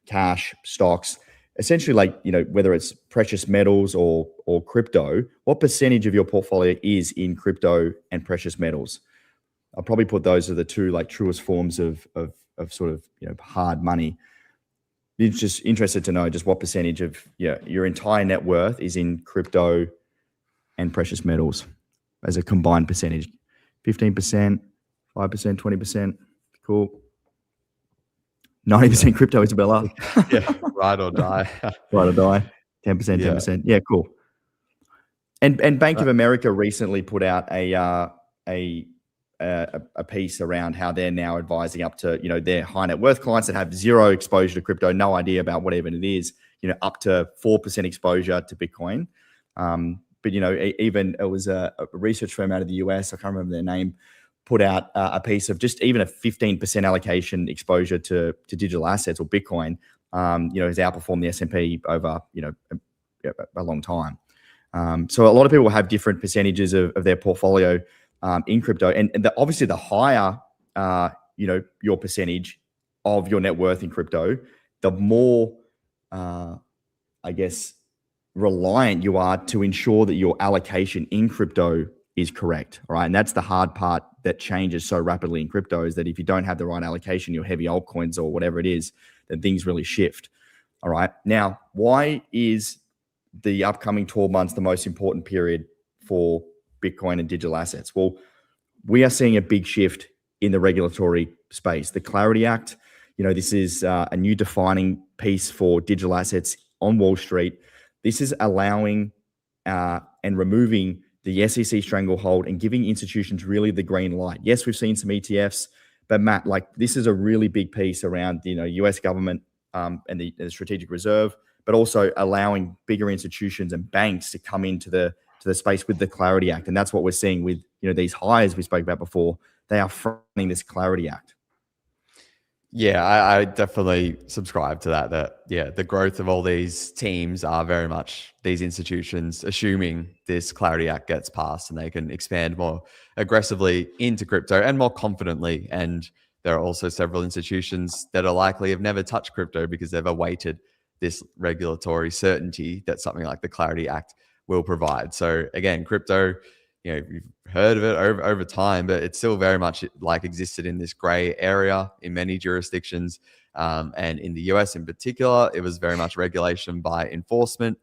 cash, stocks, essentially like, whether it's precious metals or crypto, what percentage of your portfolio is in crypto and precious metals? I'll probably put those are the two like truest forms of sort of, hard money. It's just interested to know just what percentage of your entire net worth is in crypto and precious metals as a combined percentage. 15%, 5%, 20%. Cool. 90% crypto, Isabella. Yeah, ride or die. Ride or die. 10%, 10%. Yeah, cool. And Bank of America recently put out a piece around how they're now advising up to, their high net worth clients that have zero exposure to crypto, no idea about what even it is, up to 4% exposure to Bitcoin. But, even it was a research firm out of the US, I can't remember their name, put out a piece of just even a 15% allocation exposure to digital assets or Bitcoin, has outperformed the S&P over, a long time. So a lot of people have different percentages of their portfolio in crypto, and obviously the higher your percentage of your net worth in crypto, the more I guess reliant you are to ensure that your allocation in crypto is correct. All right, and that's the hard part that changes so rapidly in crypto, is that if you don't have the right allocation, your heavy altcoins or whatever it is, then things really shift. All right, now why is the upcoming 12 months the most important period for Bitcoin and digital assets? Well, we are seeing a big shift in the regulatory space. The Clarity Act, this is a new defining piece for digital assets on Wall Street. This is allowing and removing the SEC stranglehold and giving institutions really the green light. Yes, we've seen some ETFs, but Matt, this is a really big piece around the U.S. government and the strategic reserve, but also allowing bigger institutions and banks to come into the space with the Clarity Act. And that's what we're seeing with these hires we spoke about before. They are fronting this Clarity Act. Yeah, I definitely subscribe to that. The growth of all these teams are very much these institutions assuming this Clarity Act gets passed and they can expand more aggressively into crypto and more confidently. And there are also several institutions that are likely have never touched crypto because they've awaited this regulatory certainty that something like the Clarity Act will provide. So again, crypto, you've heard of it over time, but it's still very much existed in this gray area in many jurisdictions. And in the US in particular, it was very much regulation by enforcement.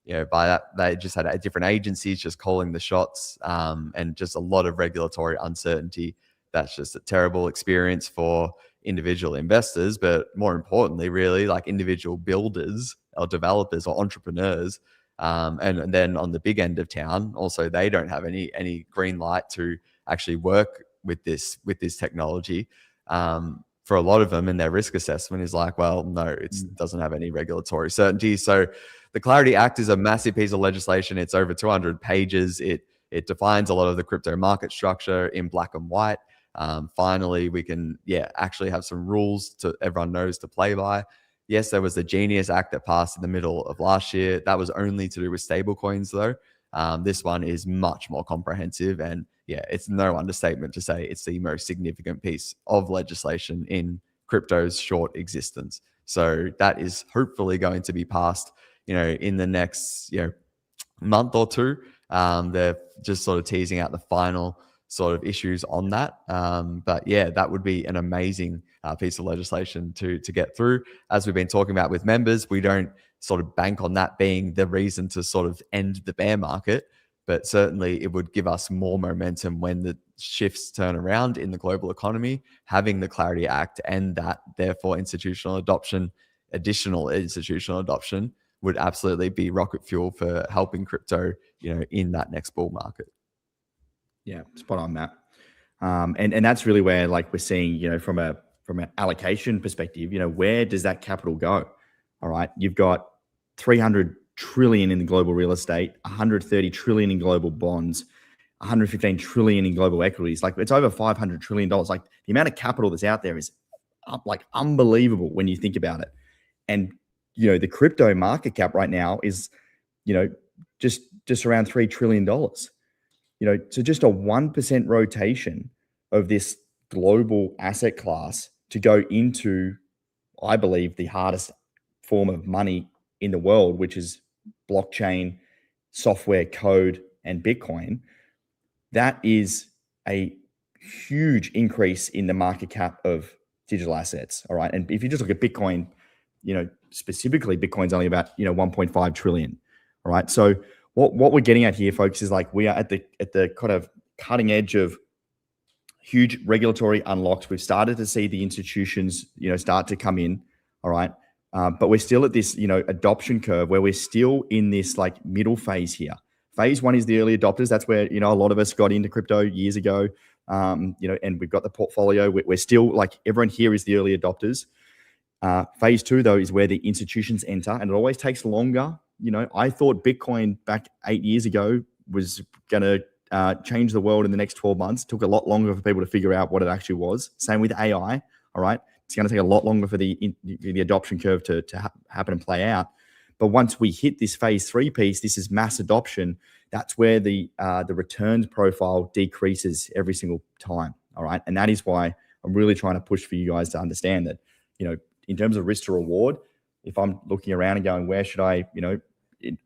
By that, they just had different agencies just calling the shots, and just a lot of regulatory uncertainty. That's just a terrible experience for individual investors, but more importantly, really individual builders or developers or entrepreneurs. And then on the big end of town, also they don't have any green light to actually work with this technology. For a lot of them, and their risk assessment is well, no, it doesn't have any regulatory certainty. So the Clarity Act is a massive piece of legislation. It's over 200 pages. It defines a lot of the crypto market structure in black and white. Finally, we can actually have some rules to everyone knows to play by. Yes, there was the Genius Act that passed in the middle of last year. That was only to do with stablecoins, though. This one is much more comprehensive, and it's no understatement to say it's the most significant piece of legislation in crypto's short existence. So that is hopefully going to be passed, in the next month or two. They're just sort of teasing out the final sort of issues on that. But that would be an amazing piece of legislation to get through. As we've been talking about with members, we don't sort of bank on that being the reason to sort of end the bear market, but certainly it would give us more momentum when the shifts turn around in the global economy. Having the Clarity Act and that therefore additional institutional adoption would absolutely be rocket fuel for helping crypto, in that next bull market. Yeah, spot on, Matt. And that's really where we're seeing, from an allocation perspective, where does that capital go? All right, you've got 300 trillion in global real estate, 130 trillion in global bonds, 115 trillion in global equities. It's over $500 trillion. The amount of capital that's out there is unbelievable when you think about it. And the crypto market cap right now is just around $3 trillion. So just a 1% rotation of this global asset class to go into, I believe, the hardest form of money in the world, which is blockchain, software code, and Bitcoin. That is a huge increase in the market cap of digital assets. All right. And if you just look at Bitcoin, specifically, Bitcoin's only about, 1.5 trillion. All right. So what we're getting at here, folks, is we are at the kind of cutting edge of huge regulatory unlocks. We've started to see the institutions, start to come in. All right. But we're still at this, adoption curve where we're still in this middle phase here. Phase one is the early adopters. That's where, a lot of us got into crypto years ago. And we've got the portfolio. We're still everyone here is the early adopters. Phase two, though, is where the institutions enter, and it always takes longer. I thought Bitcoin back 8 years ago was going to change the world in the next 12 months. It took a lot longer for people to figure out what it actually was. Same with AI. All right. It's going to take a lot longer for the adoption curve to happen and play out. But once we hit this phase three piece, this is mass adoption. That's where the returns profile decreases every single time. All right. And that is why I'm really trying to push for you guys to understand that, in terms of risk to reward, if I'm looking around and going, where should I,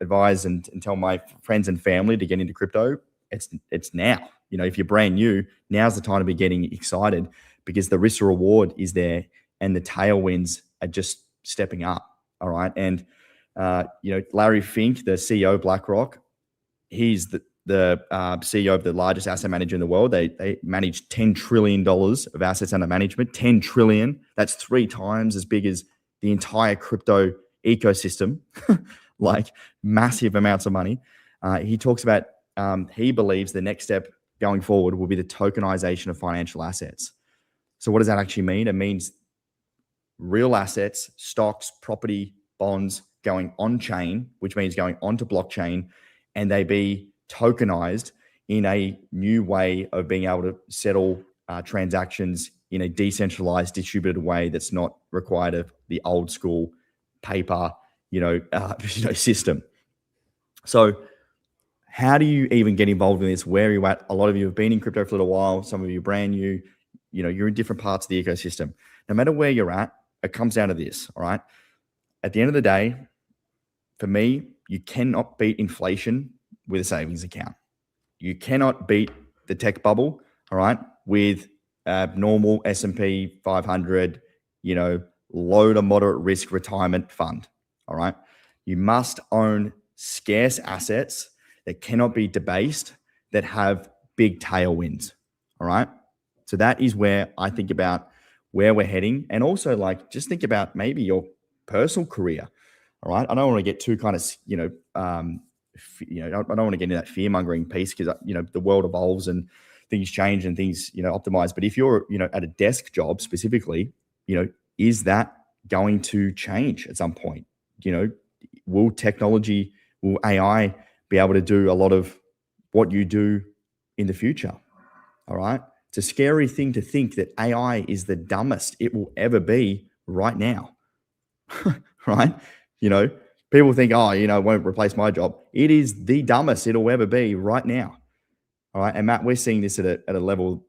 advise and tell my friends and family to get into crypto, it's now. If you're brand new, now's the time to be getting excited because the risk to reward is there and the tailwinds are just stepping up. All right. And, Larry Fink, the CEO of BlackRock, he's CEO of the largest asset manager in the world. They manage $10 trillion of assets under management. 10 trillion. That's 3 times as big as the entire crypto ecosystem. Like massive amounts of money. He talks about he believes the next step going forward will be the tokenization of financial assets. So what does that actually mean? It means real assets, stocks, property, bonds going on chain, which means going onto blockchain, and they be tokenized in a new way of being able to settle transactions in a decentralized, distributed way that's not required of the old school paper, system. So how do you even get involved in this? Where are you at? A lot of you have been in crypto for a little while. Some of you are brand new. You're in different parts of the ecosystem. No matter where you're at, it comes down to this, all right? At the end of the day, for me, you cannot beat inflation with a savings account. You cannot beat the tech bubble, all right, with a normal S&P 500, low to moderate risk retirement fund, all right? You must own scarce assets that cannot be debased, that have big tailwinds, all right? So that is where I think about where we're heading. And also just think about maybe your personal career, all right? I don't want to get too kind of, I don't want to get into that fear mongering piece because, the world evolves and things change and things, optimize. But if you're, at a desk job specifically, is that going to change at some point? Will technology, will AI be able to do a lot of what you do in the future? All right. It's a scary thing to think that AI is the dumbest it will ever be right now. Right? People think, it won't replace my job. It is the dumbest it'll ever be right now. All right. And Matt, we're seeing this at a level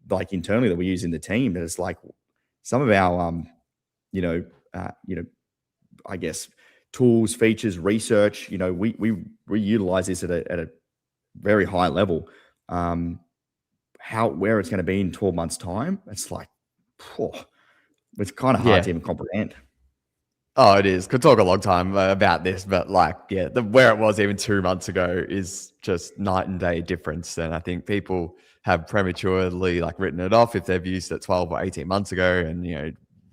like internally that we use in the team. That it's like some of our, I guess, tools, features, research, we utilize this at a very high level. Where it's going to be in 12 months time, it's like, it's kind of hard to even comprehend. Oh, it is. Could talk a long time about this, but where it was even 2 months ago is just night and day difference. And I think people have prematurely written it off if they've used it 12 or 18 months ago, and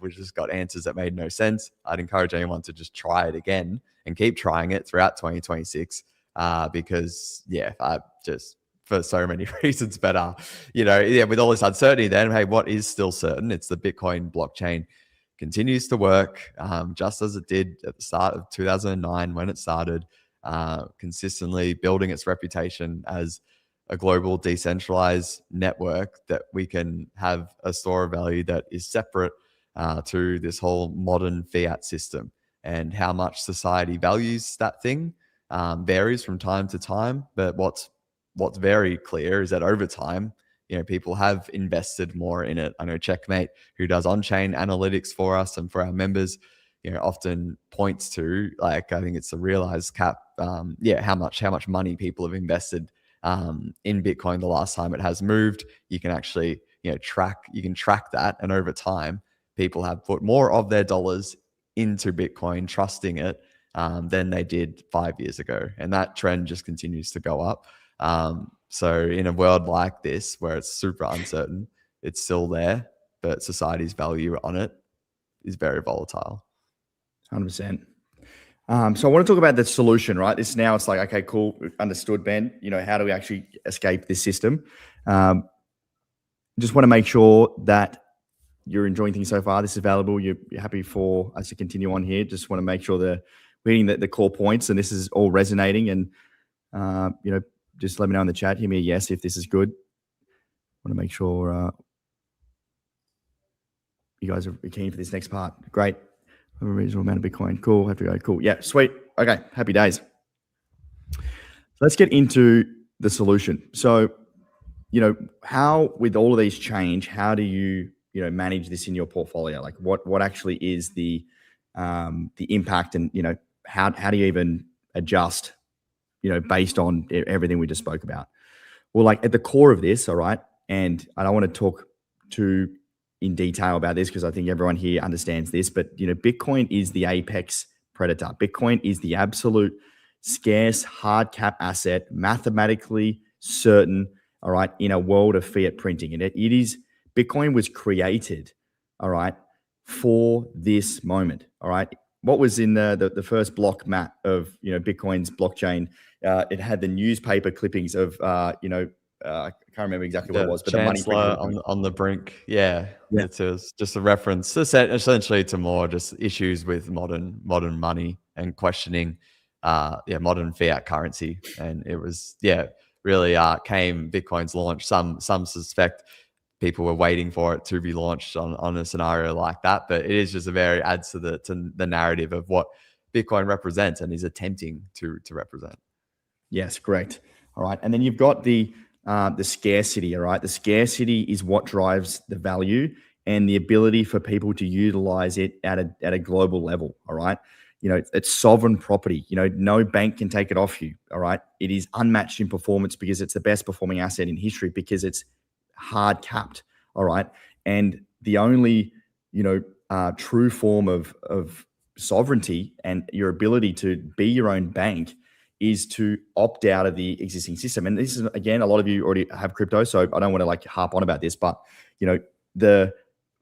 we just got answers that made no sense. I'd encourage anyone to just try it again and keep trying it throughout 2026 because I just, for so many reasons, but with all this uncertainty, then hey, what is still certain? It's the Bitcoin blockchain continues to work just as it did at the start of 2009 when it started, consistently building its reputation as a global decentralized network that we can have a store of value that is separate to this whole modern fiat system. And how much society values that thing varies from time to time, but what's very clear is that over time, people have invested more in it. I know Checkmate, who does on-chain analytics for us and for our members, often points to I think it's the realized cap, how much money people have invested in Bitcoin the last time it has moved. You can actually track that, and over time, people have put more of their dollars into Bitcoin, trusting it than they did 5 years ago, and that trend just continues to go up. So in a world like this, where it's super uncertain, it's still there, but society's value on it is very volatile. 100%. So I want to talk about the solution, right? It's like, okay, cool. Understood, Ben. How do we actually escape this system? Just want to make sure that you're enjoying things so far. This is valuable. You're happy for us to continue on here. Just want to make sure that we're hitting the core points and this is all resonating, and, just let me know in the chat. Give me a yes if this is good. I want to make sure you guys are keen for this next part. Great. A reasonable amount of Bitcoin. Cool. Have to go. Cool. Yeah, sweet. Okay, happy days. Let's get into the solution. So, how with all of these change, how do you manage this in your portfolio? Like what actually is the impact, and how do you even adjust based on everything we just spoke about? Well, at the core of this, all right, and I don't want to talk too in detail about this because I think everyone here understands this, but Bitcoin is the apex predator. Bitcoin is the absolute scarce hard cap asset, mathematically certain, all right, in a world of fiat printing. And Bitcoin was created, all right, for this moment, all right. What was in the first block, Matt, of Bitcoin's blockchain? It had the newspaper clippings of I can't remember exactly what it was, but the money Chancellor printing. on the brink. Yeah. Yeah. It was just a reference essentially to more just issues with modern money and questioning modern fiat currency. And it was really came Bitcoin's launch. Some suspect people were waiting for it to be launched on a scenario like that, but it is just adds to the narrative of what Bitcoin represents and is attempting to represent. Yes, correct. All right, and then you've got the scarcity. All right, the scarcity is what drives the value and the ability for people to utilize it at a global level. All right, it's sovereign property. No bank can take it off you. All right, it is unmatched in performance because it's the best performing asset in history because it's hard capped. All right, and the only true form of sovereignty and your ability to be your own bank is to opt out of the existing system. And this is, again, a lot of you already have crypto, so I don't want to harp on about this, but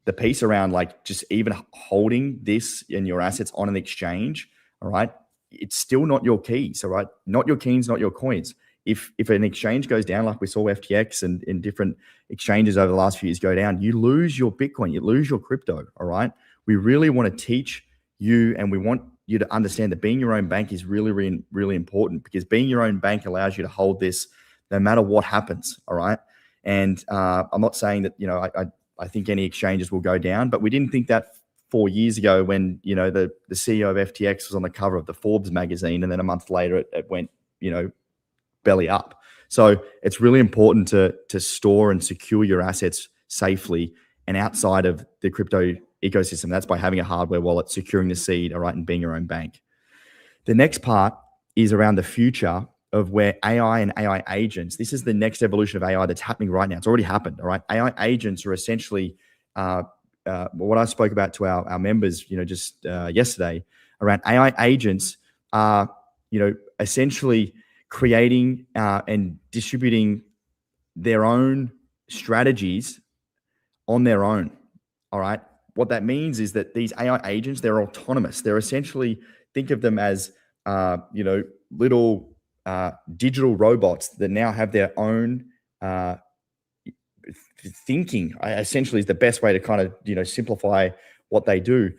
the piece around just even holding this and your assets on an exchange, all right, it's still not your keys, all right? Not your keys, not your coins. If an exchange goes down, like we saw FTX and in different exchanges over the last few years go down, you lose your Bitcoin, you lose your crypto, all right? We really want to teach you, and we want you to understand that being your own bank is really, really, really important, because being your own bank allows you to hold this no matter what happens, all right? And I'm not saying that, I think any exchanges will go down, but we didn't think that 4 years ago when, the CEO of FTX was on the cover of the Forbes magazine, and then a month later it went, belly up. So it's really important to store and secure your assets safely and outside of the crypto ecosystem. That's by having a hardware wallet, securing the seed, all right, and being your own bank. The next part is around the future of where AI and AI agents, this is the next evolution of AI that's happening right now. It's already happened, all right? AI agents are essentially what I spoke about to our members, just yesterday around AI agents are, essentially creating and distributing their own strategies on their own, all right? What that means is that these AI agents, they're autonomous. They're essentially, think of them as, little digital robots that now have their own thinking. Essentially is the best way to kind of, simplify what they do.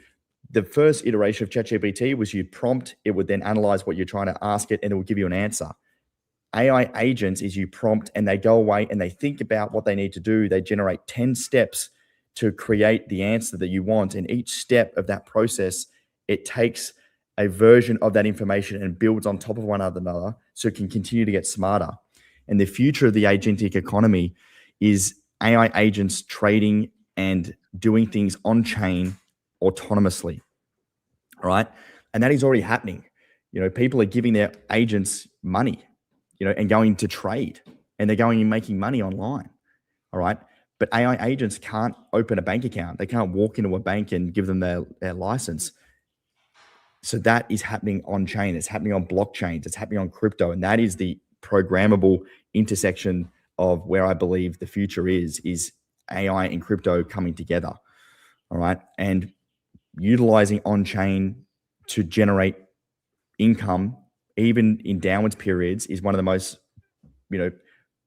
The first iteration of ChatGPT was you prompt, it would then analyze what you're trying to ask it, and it will give you an answer. AI agents is you prompt and they go away and they think about what they need to do. They generate 10 steps to create the answer that you want. And each step of that process, it takes a version of that information and builds on top of one another so it can continue to get smarter. And the future of the agentic economy is AI agents trading and doing things on chain autonomously. All right. And that is already happening. People are giving their agents money, and going to trade, and they're going and making money online. All right. But AI agents can't open a bank account. They can't walk into a bank and give them their license. So that is happening on chain. It's happening on blockchains. It's happening on crypto. And that is the programmable intersection of where I believe the future is AI and crypto coming together. All right. And utilizing on chain to generate income, even in downwards periods, is one of the most,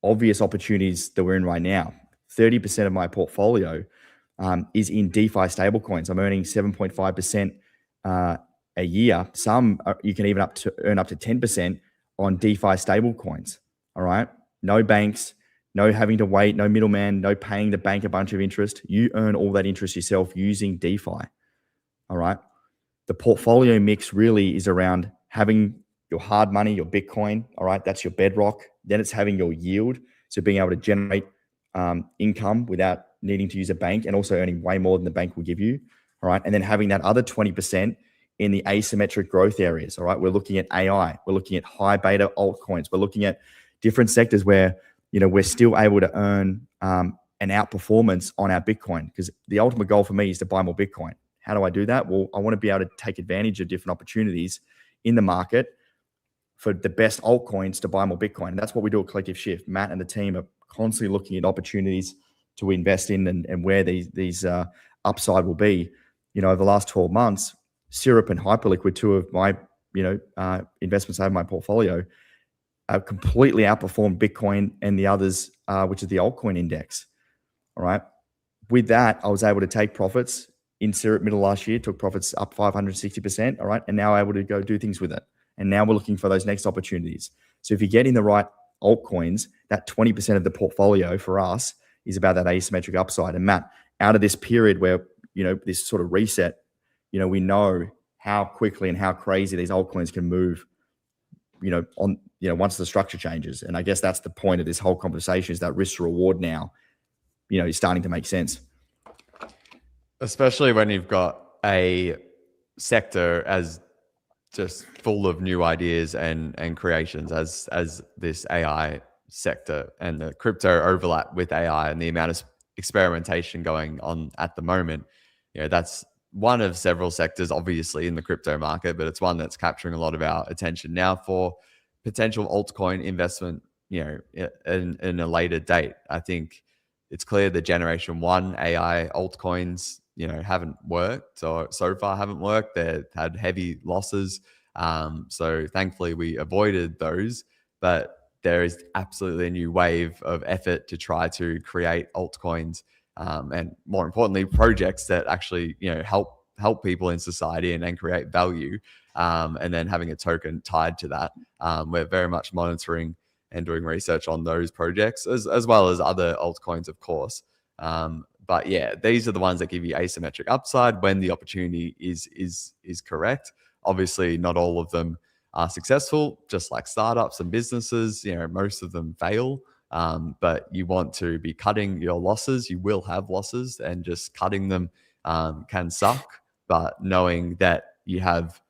obvious opportunities that we're in right now. 30% of my portfolio is in DeFi stablecoins. I'm earning 7.5% a year. Some you can even earn up to 10% on DeFi stablecoins. All right. No banks, no having to wait, no middleman, no paying the bank a bunch of interest. You earn all that interest yourself using DeFi. All right. The portfolio mix really is around having your hard money, your Bitcoin. All right. That's your bedrock. Then it's having your yield. So being able to generate income without needing to use a bank, and also earning way more than the bank will give you. All right. And then having that other 20% in the asymmetric growth areas. All right. We're looking at AI. We're looking at high beta altcoins. We're looking at different sectors where, we're still able to earn an outperformance on our Bitcoin, because the ultimate goal for me is to buy more Bitcoin. How do I do that? Well, I want to be able to take advantage of different opportunities in the market for the best altcoins to buy more Bitcoin. And that's what we do at Collective Shift. Matt and the team are constantly looking at opportunities to invest in and where these upside will be. Over the last 12 months, Syrup and Hyperliquid, two of my investments I have in my portfolio, have completely outperformed Bitcoin and the others, which is the altcoin index. All right. With that, I was able to take profits in Syrup middle last year, took profits up 560%. All right. And now able to go do things with it. And now we're looking for those next opportunities. So if you get in the right altcoins, that 20% of the portfolio for us is about that asymmetric upside. And Matt, out of this period where, this sort of reset, we know how quickly and how crazy these altcoins can move, once the structure changes. And I guess that's the point of this whole conversation, is that risk to reward now, is starting to make sense. Especially when you've got a sector as just full of new ideas and creations as this AI sector, and the crypto overlap with AI and the amount of experimentation going on at the moment. That's one of several sectors, obviously, in the crypto market, but it's one that's capturing a lot of our attention now for potential altcoin investment, in a later date. I think it's clear the generation 1 AI altcoins, haven't worked, or so far haven't worked. They've had heavy losses. So thankfully we avoided those, but there is absolutely a new wave of effort to try to create altcoins, and more importantly, projects that actually, help people in society and create value. And then having a token tied to that. We're very much monitoring and doing research on those projects as well as other altcoins, of course. But yeah, these are the ones that give you asymmetric upside when the opportunity is correct. Obviously, not all of them are successful, just like startups and businesses. Most of them fail. But you want to be cutting your losses. You will have losses, and just cutting them can suck. But knowing that you have,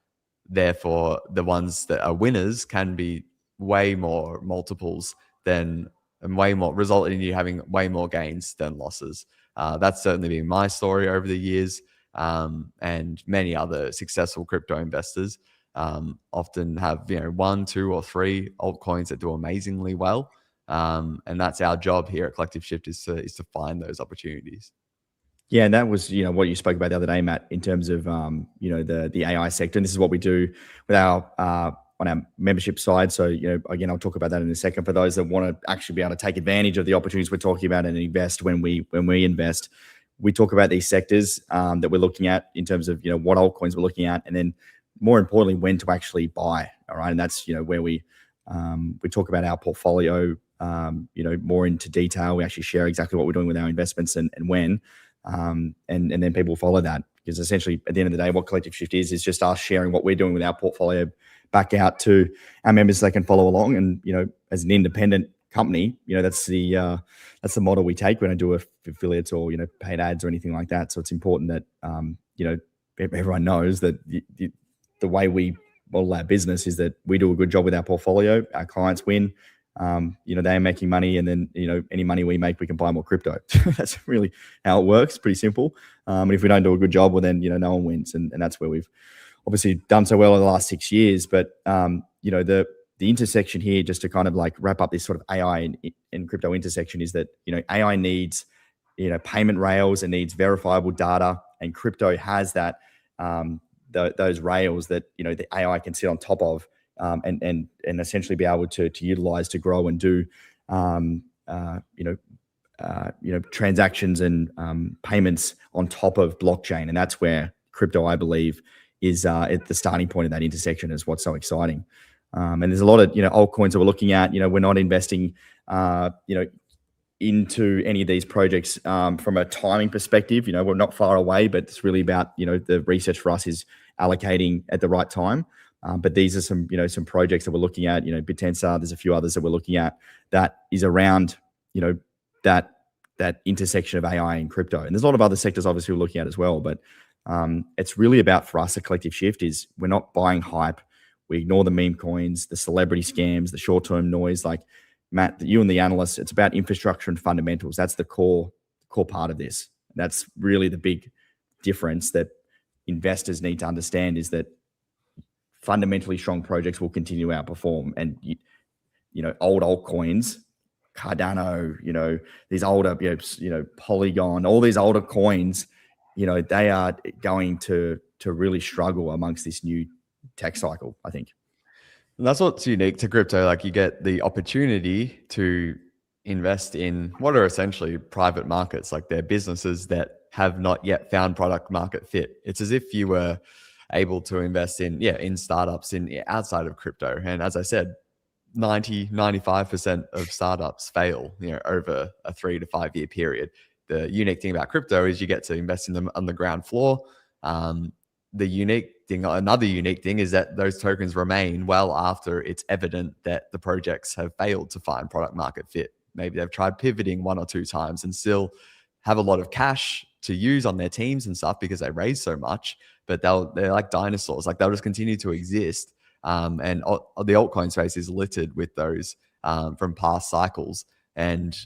therefore, the ones that are winners can be way more multiples and way more, resulting in you having way more gains than losses. That's certainly been my story over the years, and many other successful crypto investors often have 1, 2, or 3 altcoins that do amazingly well, and that's our job here at Collective Shift, is to find those opportunities. Yeah, and that was what you spoke about the other day, Matt, in terms of the AI sector, and this is what we do with our on our membership side. So again, I'll talk about that in a second. For those that want to actually be able to take advantage of the opportunities we're talking about and invest when we invest, we talk about these sectors that we're looking at in terms of what altcoins we're looking at, and then more importantly, when to actually buy. All right, and that's where we talk about our portfolio more into detail. We actually share exactly what we're doing with our investments and when. And then people follow that, because essentially at the end of the day, what Collective Shift is just us sharing what we're doing with our portfolio back out to our members so they can follow along. And as an independent company, that's the model we take. We don't do affiliates or paid ads or anything like that. So it's important that everyone knows that the way we model our business is that we do a good job with our portfolio. Our clients win. They're making money, and then any money we make, we can buy more crypto. That's really how it works. Pretty simple. And if we don't do a good job, well, then no one wins, and that's where we've obviously done so well in the last 6 years. But the intersection here, just to kind of like wrap up this sort of AI and crypto intersection, is that AI needs payment rails, and needs verifiable data, and crypto has that those rails that the AI can sit on top of. And essentially be able to utilize to grow and do transactions and payments on top of blockchain, and that's where crypto, I believe, is at the starting point of that intersection, is what's so exciting. And there's a lot of altcoins that we're looking at. We're not investing into any of these projects from a timing perspective. We're not far away, but it's really about the research for us is allocating at the right time. But these are some projects that we're looking at. Bitensa, there's a few others that we're looking at that is around that intersection of AI and crypto. And there's a lot of other sectors obviously we're looking at as well. But it's really about, for us, a Collective Shift, is we're not buying hype. We ignore the meme coins, the celebrity scams, the short-term noise. Like Matt, you and the analysts, it's about infrastructure and fundamentals. That's the core part of this. That's really the big difference that investors need to understand, is that fundamentally strong projects will continue to outperform. And old altcoins, Cardano, these older, Polygon, all these older coins, they are going to really struggle amongst this new tech cycle, I think. And that's what's unique to crypto. Like, you get the opportunity to invest in what are essentially private markets, like they're businesses that have not yet found product market fit. It's as if you were able to invest in startups outside of crypto. And as I said, 95% of startups fail, over a 3 to 5 year period. The unique thing about crypto is you get to invest in them on the ground floor. Another unique thing is that those tokens remain well after it's evident that the projects have failed to find product market fit. Maybe they've tried pivoting 1 or 2 times and still have a lot of cash to use on their teams and stuff because they raise so much, but they're like dinosaurs. Like, they'll just continue to exist. And the altcoin space is littered with those from past cycles. And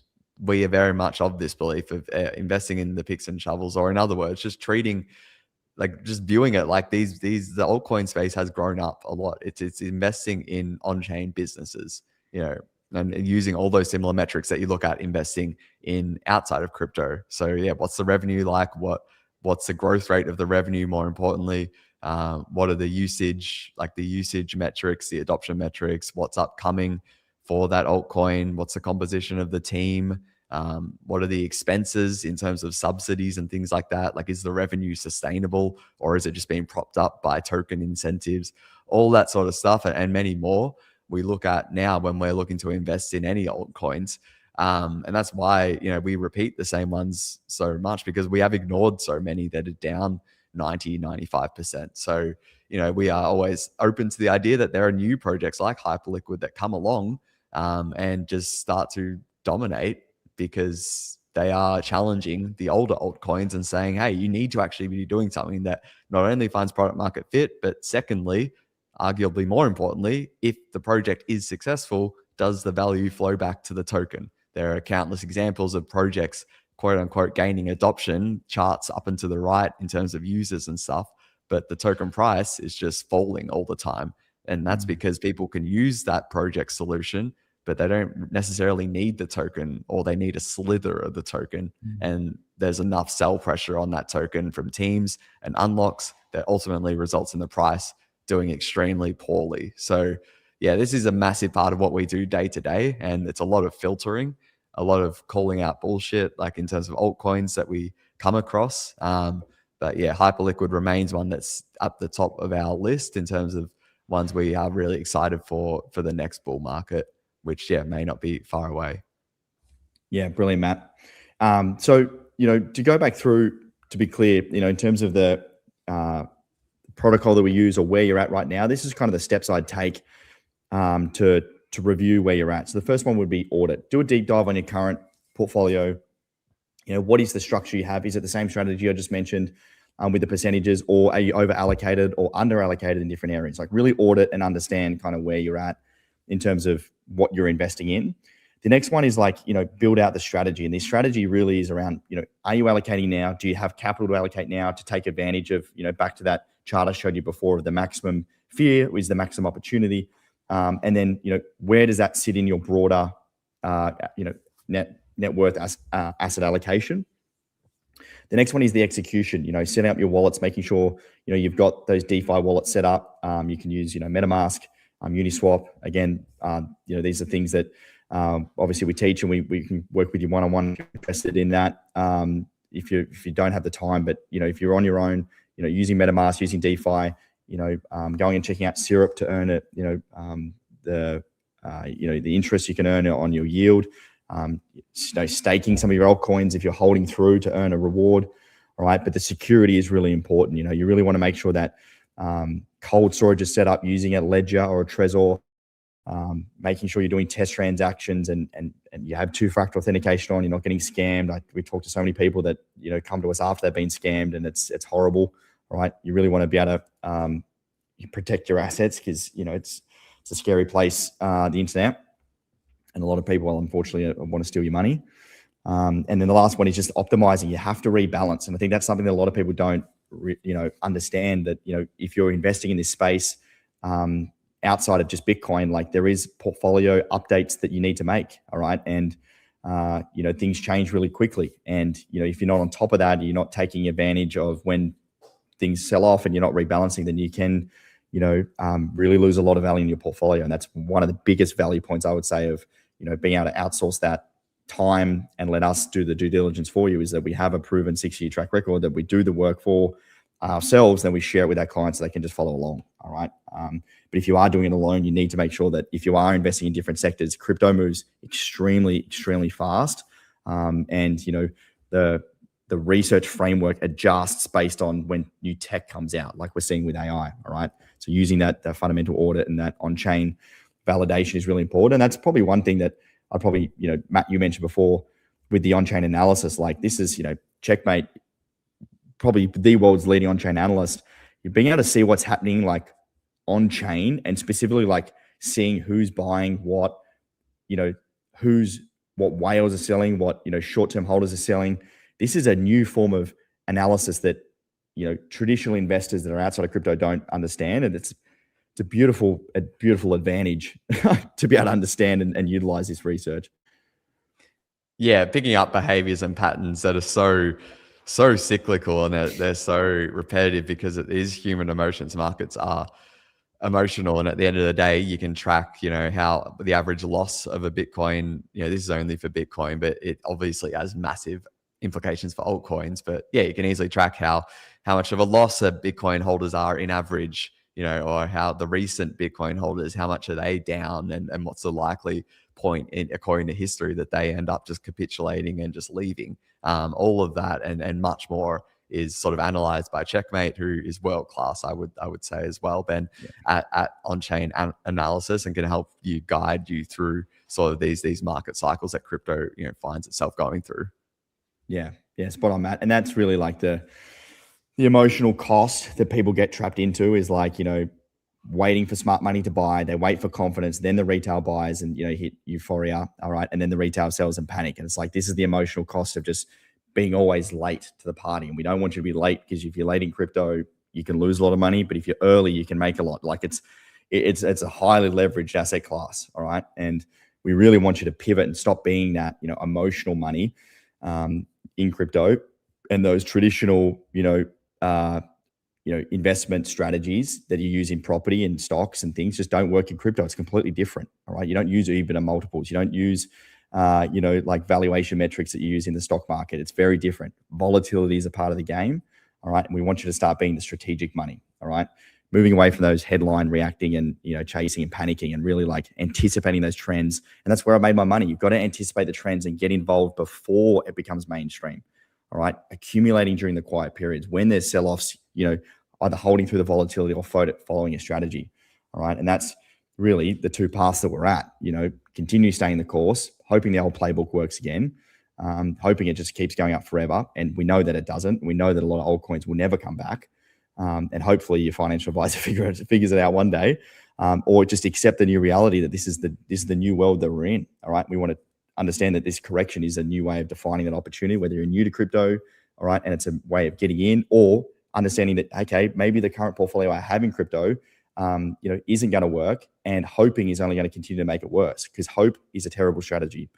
we are very much of this belief of investing in the picks and shovels, or in other words, just viewing it like the altcoin space has grown up a lot. It's investing in on-chain businesses, and using all those similar metrics that you look at investing in outside of crypto. So what's the revenue like? What's the growth rate of the revenue? More importantly, what are the usage metrics, the adoption metrics? What's upcoming for that altcoin? What's the composition of the team? What are the expenses in terms of subsidies and things like that? Like, is the revenue sustainable, or is it just being propped up by token incentives? All that sort of stuff, and many more we look at now when we're looking to invest in any altcoins. And that's why, we repeat the same ones so much, because we have ignored so many that are down 90-95%. So we are always open to the idea that there are new projects like Hyperliquid that come along and just start to dominate, because they are challenging the older altcoins and saying, hey, you need to actually be doing something that not only finds product market fit, but secondly, arguably more importantly, if the project is successful, does the value flow back to the token? There are countless examples of projects, quote unquote, gaining adoption, charts up and to the right in terms of users and stuff, but the token price is just falling all the time. And that's because people can use that project solution, but they don't necessarily need the token, or they need a slither of the token. And there's enough sell pressure on that token from teams and unlocks that ultimately results in the price doing extremely poorly. So this is a massive part of what we do day to day. And it's a lot of filtering, a lot of calling out bullshit, like in terms of altcoins that we come across. But Hyperliquid remains one that's up the top of our list in terms of ones we are really excited for the next bull market, which may not be far away. Yeah, brilliant, Matt. So, to go back through, to be clear, in terms of the protocol that we use or where you're at right now, this is kind of the steps I'd take to review where you're at. So the first one would be audit. Do a deep dive on your current portfolio. What is the structure you have? Is it the same strategy I just mentioned with the percentages, or are you over allocated or under allocated in different areas? Like, really audit and understand kind of where you're at in terms of what you're investing in. The next one is build out the strategy. And the strategy really is around, are you allocating now? Do you have capital to allocate now to take advantage of, back to that chart I showed you before of the maximum fear is the maximum opportunity. And then, where does that sit in your broader, net worth asset allocation? The next one is the execution, setting up your wallets, making sure, you've got those DeFi wallets set up. You can use, MetaMask, Uniswap. Again, these are things that obviously we teach, and we can work with you one-on-one if you're interested in that. If you don't have the time, but, if you're on your own, using MetaMask, using DeFi, going and checking out Syrup to earn it, the interest you can earn on your yield, staking some of your altcoins if you're holding through to earn a reward. All right. But the security is really important. You really want to make sure that cold storage is set up using a Ledger or a Trezor, making sure you're doing test transactions and you have two-factor authentication on, you're not getting scammed. We talk to so many people that, come to us after they've been scammed, and it's horrible. All right. You really want to be able to protect your assets, because, it's a scary place, the internet. And a lot of people, unfortunately, want to steal your money. And then the last one is just optimizing. You have to rebalance. And I think that's something that a lot of people don't, understand, that, if you're investing in this space, outside of just Bitcoin, like there is portfolio updates that you need to make. All right. And, things change really quickly. And, if you're not on top of that, you're not taking advantage of when things sell off and you're not rebalancing, then you can, really lose a lot of value in your portfolio. And that's one of the biggest value points I would say of, being able to outsource that time and let us do the due diligence for you, is that we have a proven 6-year track record, that we do the work for ourselves, then we share it with our clients so they can just follow along. All right. But if you are doing it alone, you need to make sure that if you are investing in different sectors, crypto moves extremely, extremely fast. And the research framework adjusts based on when new tech comes out, like we're seeing with AI. All right. So using that fundamental audit and that on-chain validation is really important. And that's probably one thing that I probably, Matt, you mentioned before with the on-chain analysis, like this is, Checkmate, probably the world's leading on-chain analyst. You're being able to see what's happening like on-chain, and specifically like seeing who's buying what, what whales are selling, what, short-term holders are selling. This is a new form of analysis that, traditional investors that are outside of crypto don't understand. And it's a beautiful advantage to be able to understand and utilize this research. Yeah, picking up behaviors and patterns that are so cyclical, and they're so repetitive because it is human emotions. Markets are emotional, and at the end of the day, you can track, how the average loss of a Bitcoin, this is only for Bitcoin, but it obviously has massive implications for altcoins. But yeah, you can easily track how much of a loss a Bitcoin holders are in average, or how the recent Bitcoin holders, how much are they down, and what's the likely point according to history that they end up just capitulating and just leaving. All of that and much more is sort of analyzed by Checkmate, who is world class, I would say as well, Ben, at on-chain analysis, and can help you guide you through sort of these market cycles that crypto finds itself going through. Yeah, spot on, Matt. And that's really like the emotional cost that people get trapped into, is like, waiting for smart money to buy. They wait for confidence, then the retail buys and, hit euphoria. All right. And then the retail sells and panic. And it's like, this is the emotional cost of just being always late to the party. And we don't want you to be late, because if you're late in crypto, you can lose a lot of money. But if you're early, you can make a lot. Like it's a highly leveraged asset class. All right. And we really want you to pivot and stop being that, emotional money in crypto, and those traditional, investment strategies that you use in property and stocks and things just don't work in crypto. It's completely different. All right. You don't use EBITDA multiples. You don't use, like valuation metrics that you use in the stock market. It's very different. Volatility is a part of the game. All right. And we want you to start being the strategic money. All right. Moving away from those headline reacting and, chasing and panicking, and really like anticipating those trends. And that's where I made my money. You've got to anticipate the trends and get involved before it becomes mainstream. All right. Accumulating during the quiet periods when there's sell-offs, either holding through the volatility or following a strategy. All right. And that's really the two paths that we're at, continue staying the course, hoping the old playbook works again, hoping it just keeps going up forever. And we know that it doesn't. We know that a lot of old coins will never come back. And hopefully your financial advisor figures it out one day, or just accept the new reality that this is the new world that we're in. All right. We want to understand that this correction is a new way of defining that opportunity, whether you're new to crypto, all right, and it's a way of getting in, or understanding that, okay, maybe the current portfolio I have in crypto, isn't going to work, and hoping is only going to continue to make it worse, because hope is a terrible strategy.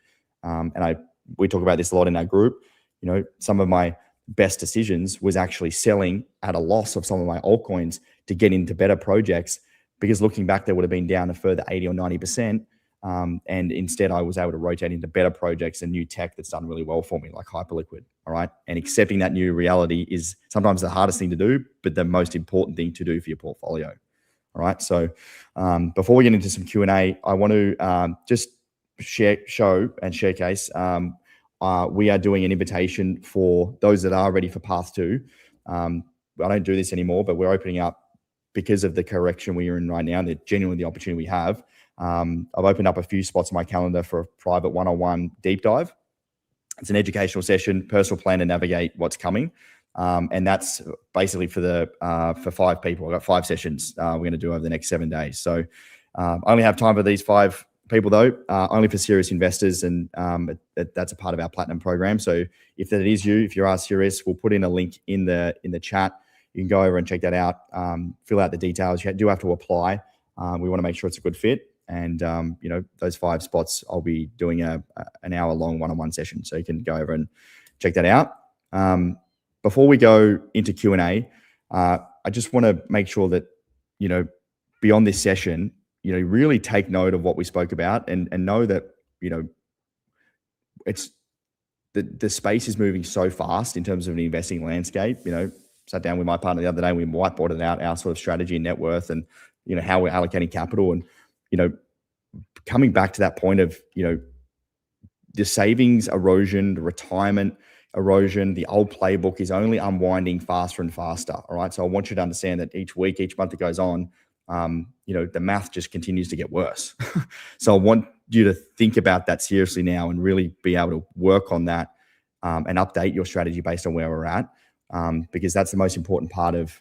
And we talk about this a lot in our group. Some of my best decisions was actually selling at a loss of some of my altcoins to get into better projects, because looking back, they would have been down a further 80 or 90%. And instead I was able to rotate into better projects and new tech that's done really well for me, like Hyperliquid. All right. And accepting that new reality is sometimes the hardest thing to do, but the most important thing to do for your portfolio. All right. So before we get into some Q&A, I want to just showcase. We are doing an invitation for those that are ready for Path 2. I don't do this anymore, but we're opening up because of the correction we are in right now, and genuinely the opportunity we have. I've opened up a few spots in my calendar for a private one-on-one deep dive. It's an educational session, personal plan to navigate what's coming. And that's basically for 5 people. I've got 5 sessions we're going to do over the next 7 days. So I only have time for these 5 people though, only for serious investors. And that's a part of our platinum program. So if that is you, if you are serious, we'll put in a link in the chat. You can go over and check that out, fill out the details. You do have to apply. We want to make sure it's a good fit. And, those 5 spots, I'll be doing an hour-long one-on-one session. So you can go over and check that out. Before we go into Q&A, I just want to make sure that, beyond this session, really take note of what we spoke about and know that, it's the space is moving so fast in terms of the investing landscape. Sat down with my partner the other day, and we whiteboarded out our sort of strategy and net worth and, how we're allocating capital. And, coming back to that point of, the savings erosion, the retirement erosion, the old playbook is only unwinding faster and faster. All right. So I want you to understand that each week, each month that goes on, the math just continues to get worse. So I want you to think about that seriously now and really be able to work on that and update your strategy based on where we're at, because that's the most important part of,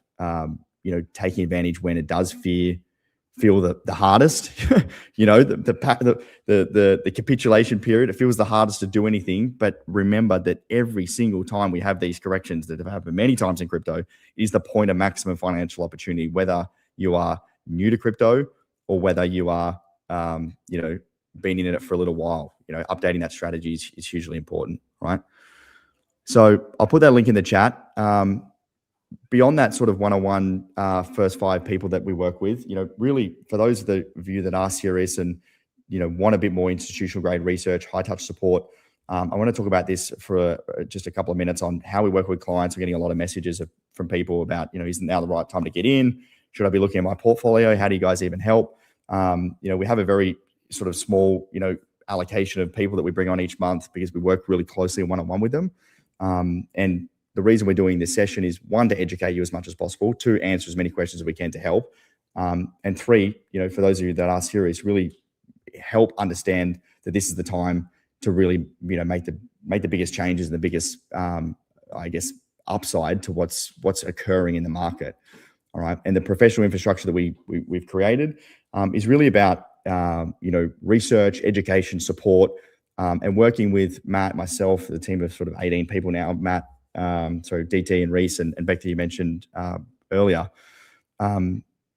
taking advantage when it does feel the hardest. The capitulation period, it feels the hardest to do anything. But remember that every single time we have these corrections that have happened many times in crypto is the point of maximum financial opportunity, whether you are new to crypto or whether you are, been in it for a little while. Updating that strategy is hugely important, right? So I'll put that link in the chat. Beyond that sort of one-on-one first 5 people that we work with, really for those of you that are serious and, want a bit more institutional grade research, high touch support, I want to talk about this for just a couple of minutes on how we work with clients. We're getting a lot of messages from people about, isn't now the right time to get in? Should I be looking at my portfolio? How do you guys even help? We have a very sort of small, allocation of people that we bring on each month because we work really closely one-on-one with them. And the reason we're doing this session is 1, to educate you as much as possible, 2, answer as many questions as we can to help. And 3, for those of you that are serious, really help understand that this is the time to really, make the biggest changes and the biggest, upside to what's occurring in the market. All right. And the professional infrastructure that we've created is really about, research, education, support, and working with Matt, myself, the team of sort of 18 people now, Matt, DT and Reese and Becky you mentioned earlier,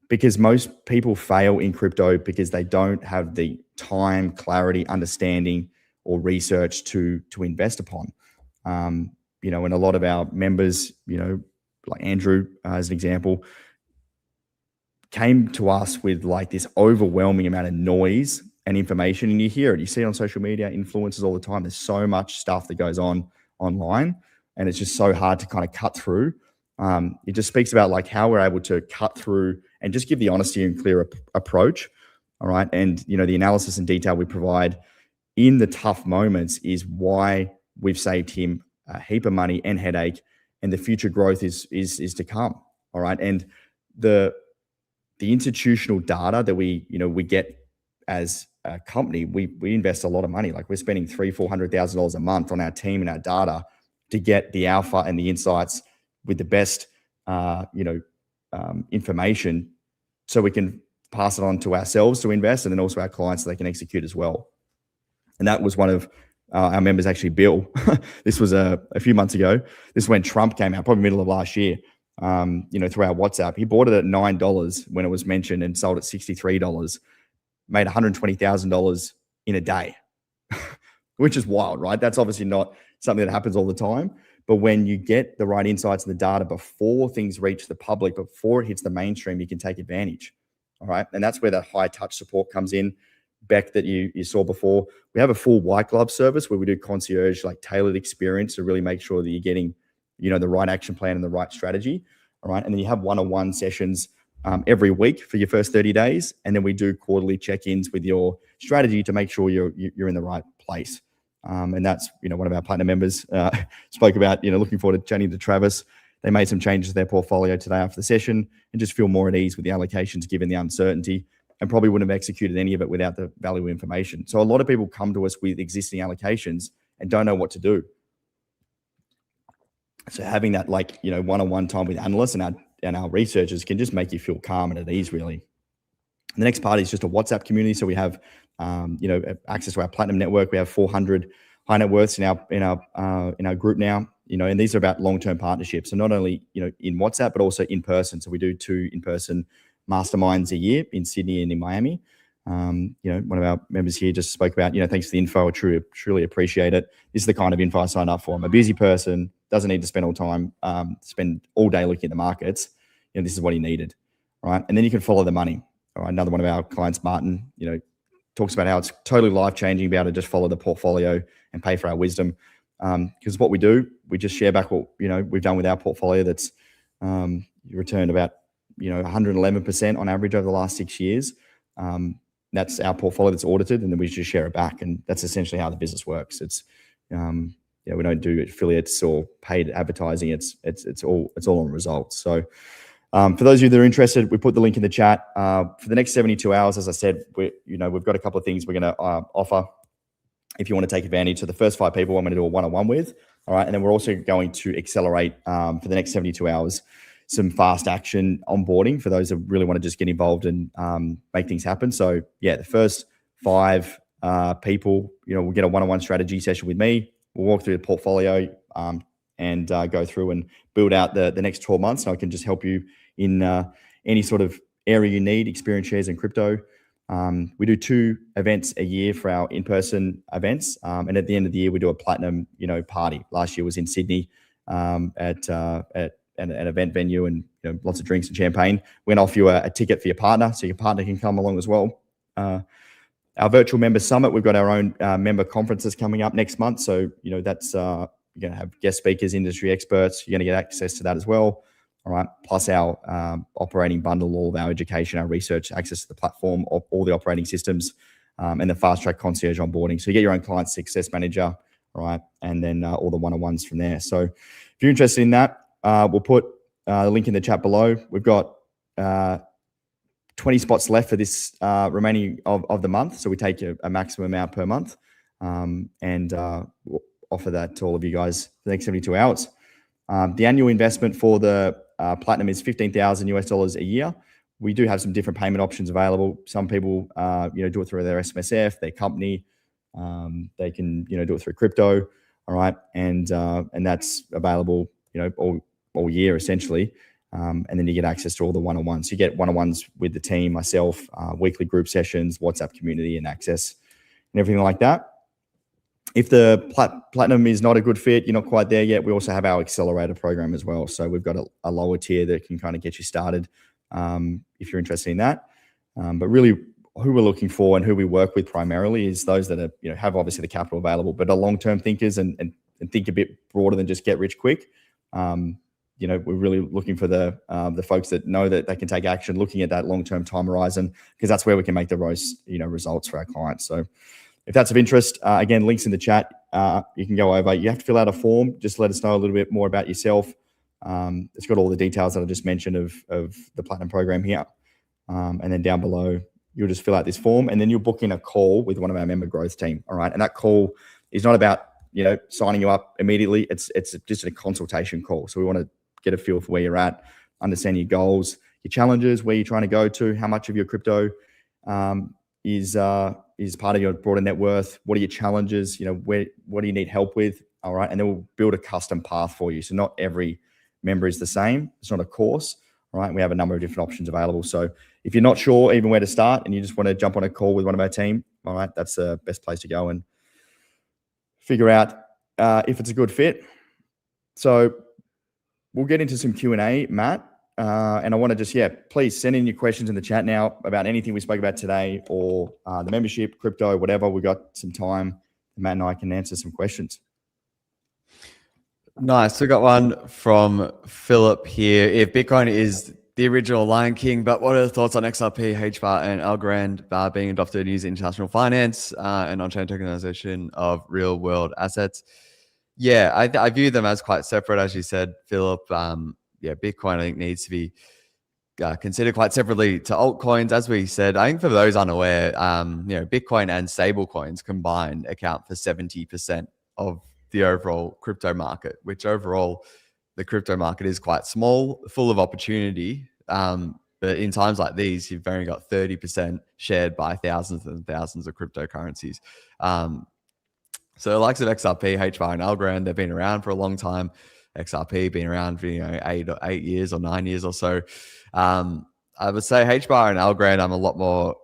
because most people fail in crypto because they don't have the time, clarity, understanding, or research to invest upon. And a lot of our members, like Andrew, as an example, came to us with like this overwhelming amount of noise and information, and you hear it, you see it on social media, influencers all the time. There's so much stuff that goes on online, and it's just so hard to kind of cut through. It just speaks about like how we're able to cut through and just give the honesty and clear approach. All right. And, the analysis and detail we provide in the tough moments is why we've saved him a heap of money and headache, and the future growth is to come. All right. And the institutional data that we get as a company, we invest a lot of money. Like we're spending $300,000-$400,000 a month on our team and our data to get the alpha and the insights with the best, information, so we can pass it on to ourselves to invest, and then also our clients so they can execute as well. And that was one of our members, actually, Bill. This was a few months ago. This is when Trump came out, probably middle of last year. Through our WhatsApp, he bought it at $9 when it was mentioned and sold at $63. Made $120,000 in a day, which is wild, right? That's obviously not something that happens all the time. But when you get the right insights and the data before things reach the public, before it hits the mainstream, you can take advantage. All right. And that's where that high touch support comes in. Beck, that you saw before, we have a full white glove service where we do concierge, like tailored experience to really make sure that you're getting, the right action plan and the right strategy. All right. And then you have one-on-one sessions every week for your first 30 days. And then we do quarterly check-ins with your strategy to make sure you're in the right place. And that's, one of our partner members spoke about, looking forward to chatting to Travis. They made some changes to their portfolio today after the session and just feel more at ease with the allocations given the uncertainty, and probably wouldn't have executed any of it without the valuable information. So a lot of people come to us with existing allocations and don't know what to do. So having that one-on-one time with analysts and our researchers can just make you feel calm and at ease, really. And the next part is just a WhatsApp community. So we have, access to our platinum network. We have 400 high net worths in our group now, and these are about long-term partnerships. So not only, in WhatsApp, but also in person. So we do 2 in-person masterminds a year in Sydney and in Miami. One of our members here just spoke about, thanks for the info. I truly appreciate it. This is the kind of info I signed up for. I'm a busy person, doesn't need to spend spend all day looking at the markets. This is what he needed, right? And then you can follow the money. All right. Another one of our clients, Martin, talks about how it's totally life-changing to be able to just follow the portfolio and pay for our wisdom. Because what we do, we just share back what, we've done with our portfolio that's returned about, 111% on average over the last 6 years. That's our portfolio that's audited, and then we just share it back. And that's essentially how the business works. It's, we don't do affiliates or paid advertising. It's all on results. So for those of you that are interested, we put the link in the chat. For the next 72 hours, as I said, we've got a couple of things we're going to offer if you want to take advantage. So the first 5 people I'm going to do a one-on-one with. All right. And then we're also going to accelerate for the next 72 hours some fast action onboarding for those that really want to just get involved and make things happen. So yeah, the first 5 people, we'll get a one-on-one strategy session with me. We'll walk through the portfolio and go through and build out the next 12 months. So I can just help you in any sort of area you need, experience shares and crypto. We do 2 events a year for our in-person events. And at the end of the year, we do a platinum, party. Last year was in Sydney at an event venue, and lots of drinks and champagne. We're going to offer you a ticket for your partner, so your partner can come along as well. Our virtual member summit, we've got our own member conferences coming up next month. So, that's you're going to have guest speakers, industry experts. You're going to get access to that as well. All right. Plus our operating bundle, all of our education, our research, access to the platform, all the operating systems, and the fast track concierge onboarding. So you get your own client success manager, all right, and then all the one-on-ones from there. So if you're interested in that, we'll put the link in the chat below. We've got 20 spots left for this remaining of the month. So we take a maximum amount per month, and we'll offer that to all of you guys for the next 72 hours. The annual investment for the platinum is $15,000 a year. We do have some different payment options available. Some people, do it through their SMSF, their company. They can, do it through crypto. All right, and that's available, all year essentially. And then you get access to all the one-on-ones. You get one-on-ones with the team, myself, weekly group sessions, WhatsApp community, and access, and everything like that. If the platinum is not a good fit, you're not quite there yet, we also have our accelerator program as well. So we've got a lower tier that can kind of get you started if you're interested in that. But really, who we're looking for and who we work with primarily is those that are, have obviously the capital available, but are long-term thinkers and think a bit broader than just get rich quick. We're really looking for the folks that know that they can take action, looking at that long-term time horizon, because that's where we can make the most, results for our clients. So if that's of interest, again, links in the chat. You can go over. You have to fill out a form. Just let us know a little bit more about yourself. It's got all the details that I just mentioned of the platinum program here. And then down below, you'll just fill out this form, and then you'll book in a call with one of our member growth team. All right. And that call is not about, signing you up immediately. It's just a consultation call. So we want to get a feel for where you're at, understand your goals, your challenges, where you're trying to go to, how much of your crypto is part of your broader net worth. What are your challenges? What do you need help with? All right. And then we'll build a custom path for you. So not every member is the same. It's not a course. All right. We have a number of different options available. So if you're not sure even where to start and you just want to jump on a call with one of our team, all right, that's the best place to go and figure out if it's a good fit. So we'll get into some Q&A, Matt. And I want to just, please send in your questions in the chat now about anything we spoke about today, or the membership, crypto, whatever. We got some time. Matt and I can answer some questions. Nice. We got one from Philip here. If Bitcoin is the original Lion King, but what are the thoughts on XRP, HBAR, and Algorand being adopted using international finance and on-chain tokenization of real-world assets? Yeah, I view them as quite separate, as you said, Philip. Bitcoin, I think, needs to be considered quite separately to altcoins. As we said, I think for those unaware, Bitcoin and stable coins combined account for 70% of the overall crypto market, which overall the crypto market is quite small, full of opportunity. But in times like these, you've only got 30% shared by thousands and thousands of cryptocurrencies. So the likes of XRP, HBAR, and Algorand, they've been around for a long time. XRP been around for 8 years or 9 years or so. I would say HBAR and Algorand, I'm a lot more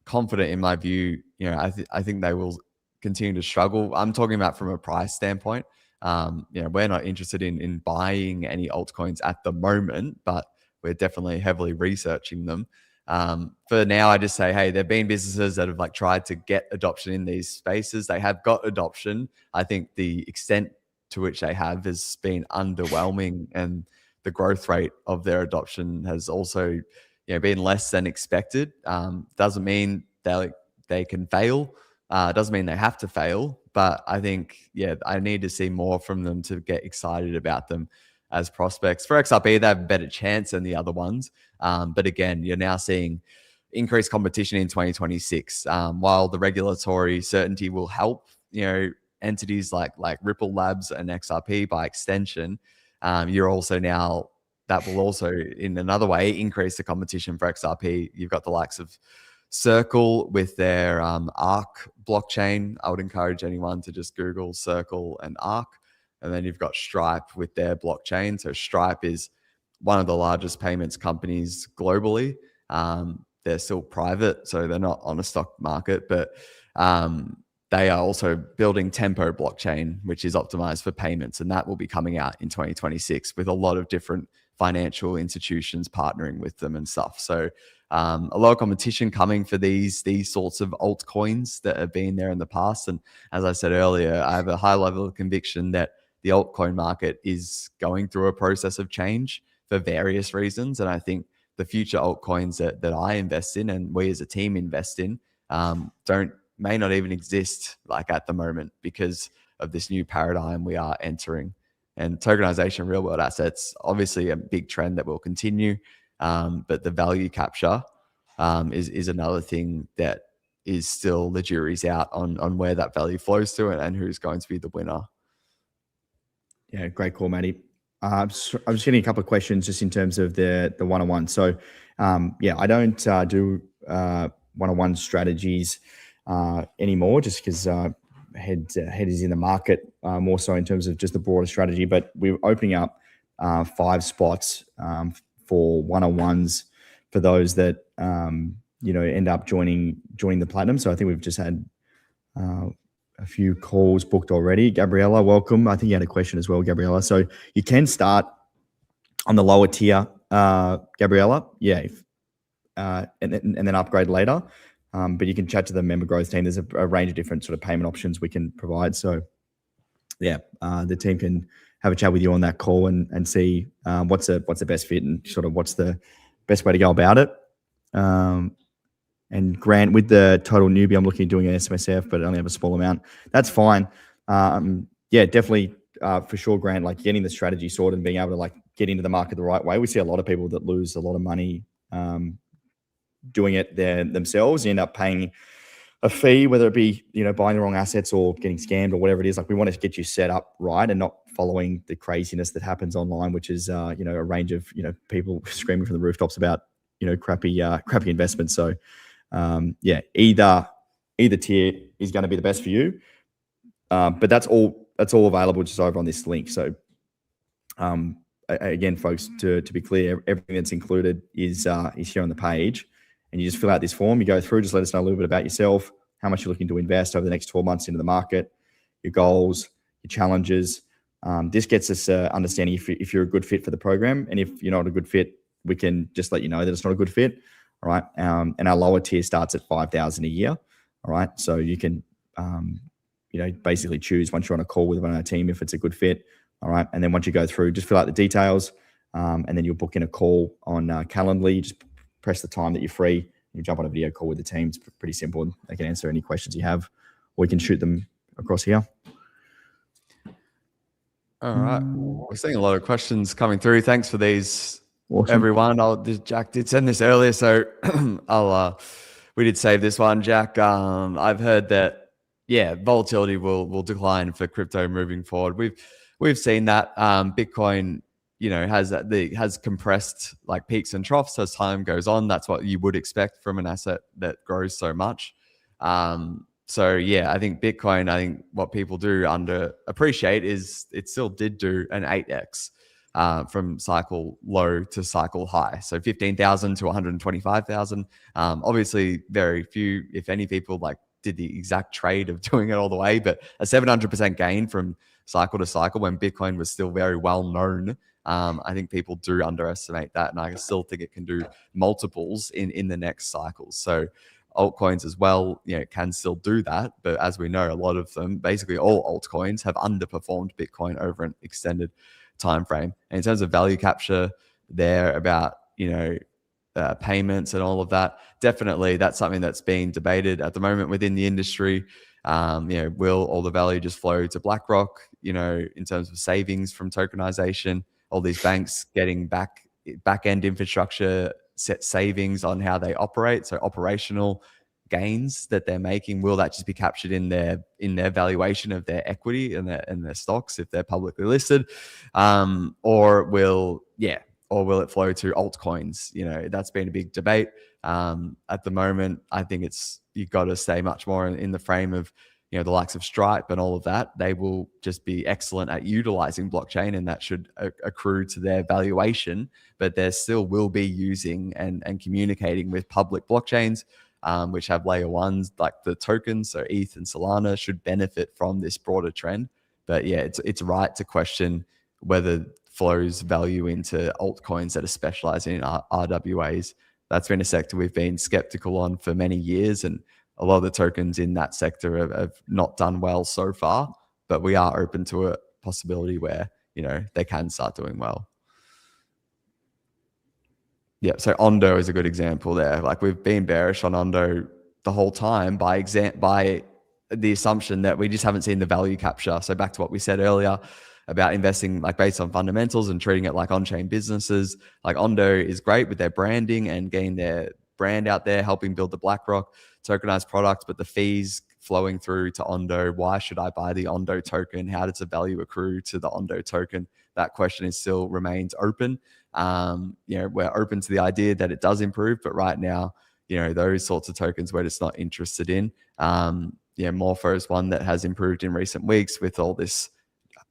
confident in my view. You know, I think they will continue to struggle. I'm talking about from a price standpoint. You know, we're not interested in buying any altcoins at the moment, but we're definitely heavily researching them. For now, I just say, hey, there've been businesses that have like tried to get adoption in these spaces. They have got adoption. I think the extent to which they have has been underwhelming, and the growth rate of their adoption has also, you know, been less than expected. Doesn't mean they can fail. Doesn't mean they have to fail, but I think, yeah, I need to see more from them to get excited about them as prospects. For XRP, they have a better chance than the other ones. But again, you're now seeing increased competition in 2026. While the regulatory certainty will help, you know, entities like Ripple Labs and XRP by extension, you're also now, that will also in another way increase the competition for XRP. You've got the likes of Circle with their ARC blockchain. I would encourage anyone to just Google Circle and ARC. And then you've got Stripe with their blockchain. So Stripe is one of the largest payments companies globally. They're still private, so they're not on a stock market, but they are also building Tempo blockchain, which is optimized for payments. And that will be coming out in 2026 with a lot of different financial institutions partnering with them and stuff. So a lot of competition coming for these sorts of altcoins that have been there in the past. And as I said earlier, I have a high level of conviction that the altcoin market is going through a process of change for various reasons. And I think the future altcoins that I invest in and we as a team invest in may not even exist like at the moment because of this new paradigm we are entering. And tokenization, real world assets, obviously a big trend that will continue. But the value capture is another thing that is still, the jury's out on where that value flows to and who's going to be the winner. Yeah, great call, Matty. I'm just getting a couple of questions just in terms of the one-on-one. So, yeah, I don't do one-on-one strategies anymore just because head is in the market more so in terms of just the broader strategy. But we're opening up 5 spots for one-on-ones for those that end up joining the platinum. So I think we've just had a few calls booked already. Gabriella, welcome. I think you had a question as well, Gabriella. So you can start on the lower tier, Gabriella. Yeah, and then upgrade later. But you can chat to the member growth team. There's a range of different sort of payment options we can provide. So yeah, the team can have a chat with you on that call and see what's the best fit and sort of what's the best way to go about it. And Grant, with the total newbie, I'm looking at doing an SMSF, but I only have a small amount. That's fine. Yeah, definitely for sure, Grant, like getting the strategy sorted and being able to like get into the market the right way. We see a lot of people that lose a lot of money doing it themselves, end up paying a fee, whether it be, buying the wrong assets or getting scammed or whatever it is. Like we want to get you set up right and not following the craziness that happens online, which is, a range of, people screaming from the rooftops about, crappy investments. So, yeah, either tier is going to be the best for you. But that's all available just over on this link. So, again, folks, to be clear, everything that's included is here on the page. And you just fill out this form, you go through, just let us know a little bit about yourself, how much you're looking to invest over the next 12 months into the market, your goals, your challenges. This gets us understanding if you're a good fit for the program. And if you're not a good fit, we can just let you know that it's not a good fit. All right. And our lower tier starts at $5,000 a year. All right. So you can, basically choose once you're on a call with one of our team if it's a good fit. All right. And then once you go through, just fill out the details. And then you'll book in a call on Calendly. You just press the time that you're free. You jump on a video call with the team. It's pretty simple. And they can answer any questions you have, or you can shoot them across here. All right. We're seeing a lot of questions coming through. Thanks for these, Awesome. everyone. Jack did send this earlier, so we did save this one, Jack. I've heard that, yeah, volatility will decline for crypto moving forward. We've seen that. Bitcoin, has compressed like peaks and troughs as time goes on. That's what you would expect from an asset that grows so much. So yeah, I think Bitcoin, what people do underappreciate is it still did do an 8x from cycle low to cycle high. So 15,000 to 125,000. Obviously, very few, if any, people like did the exact trade of doing it all the way, but a 700% gain from cycle to cycle when Bitcoin was still very well known. I think people do underestimate that, and I still think it can do multiples in the next cycles. So altcoins as well, can still do that. But as we know, a lot of them, basically all altcoins, have underperformed Bitcoin over an extended time frame. And in terms of value capture, they're about payments and all of that. Definitely, that's something that's being debated at the moment within the industry. Will all the value just flow to BlackRock? In terms of savings from tokenization, all these banks getting back end infrastructure set savings on how they operate. So operational gains that they're making, will that just be captured in their valuation of their equity and their stocks if they're publicly listed, or will it flow to altcoins? That's been a big debate at the moment. I think you've got to stay much more in the frame of the likes of Stripe and all of that. They will just be excellent at utilizing blockchain, and that should accrue to their valuation. But they still will be using and communicating with public blockchains, which have layer ones like the tokens. So ETH and Solana should benefit from this broader trend. But yeah, it's right to question whether flows value into altcoins that are specializing in RWAs. That's been a sector we've been skeptical on for many years, and a lot of the tokens in that sector have not done well so far. But we are open to a possibility where they can start doing well. Yeah, so Ondo is a good example there. Like, we've been bearish on Ondo the whole time by the assumption that we just haven't seen the value capture. So back to what we said earlier about investing like based on fundamentals and treating it like on-chain businesses. Like, Ondo is great with their branding and getting their brand out there, helping build the BlackRock tokenized products, but the fees flowing through to Ondo, why should I buy the Ondo token? How does the value accrue to the Ondo token? That question still remains open. We're open to the idea that it does improve, but right now, those sorts of tokens we're just not interested in. Morpho is one that has improved in recent weeks with all this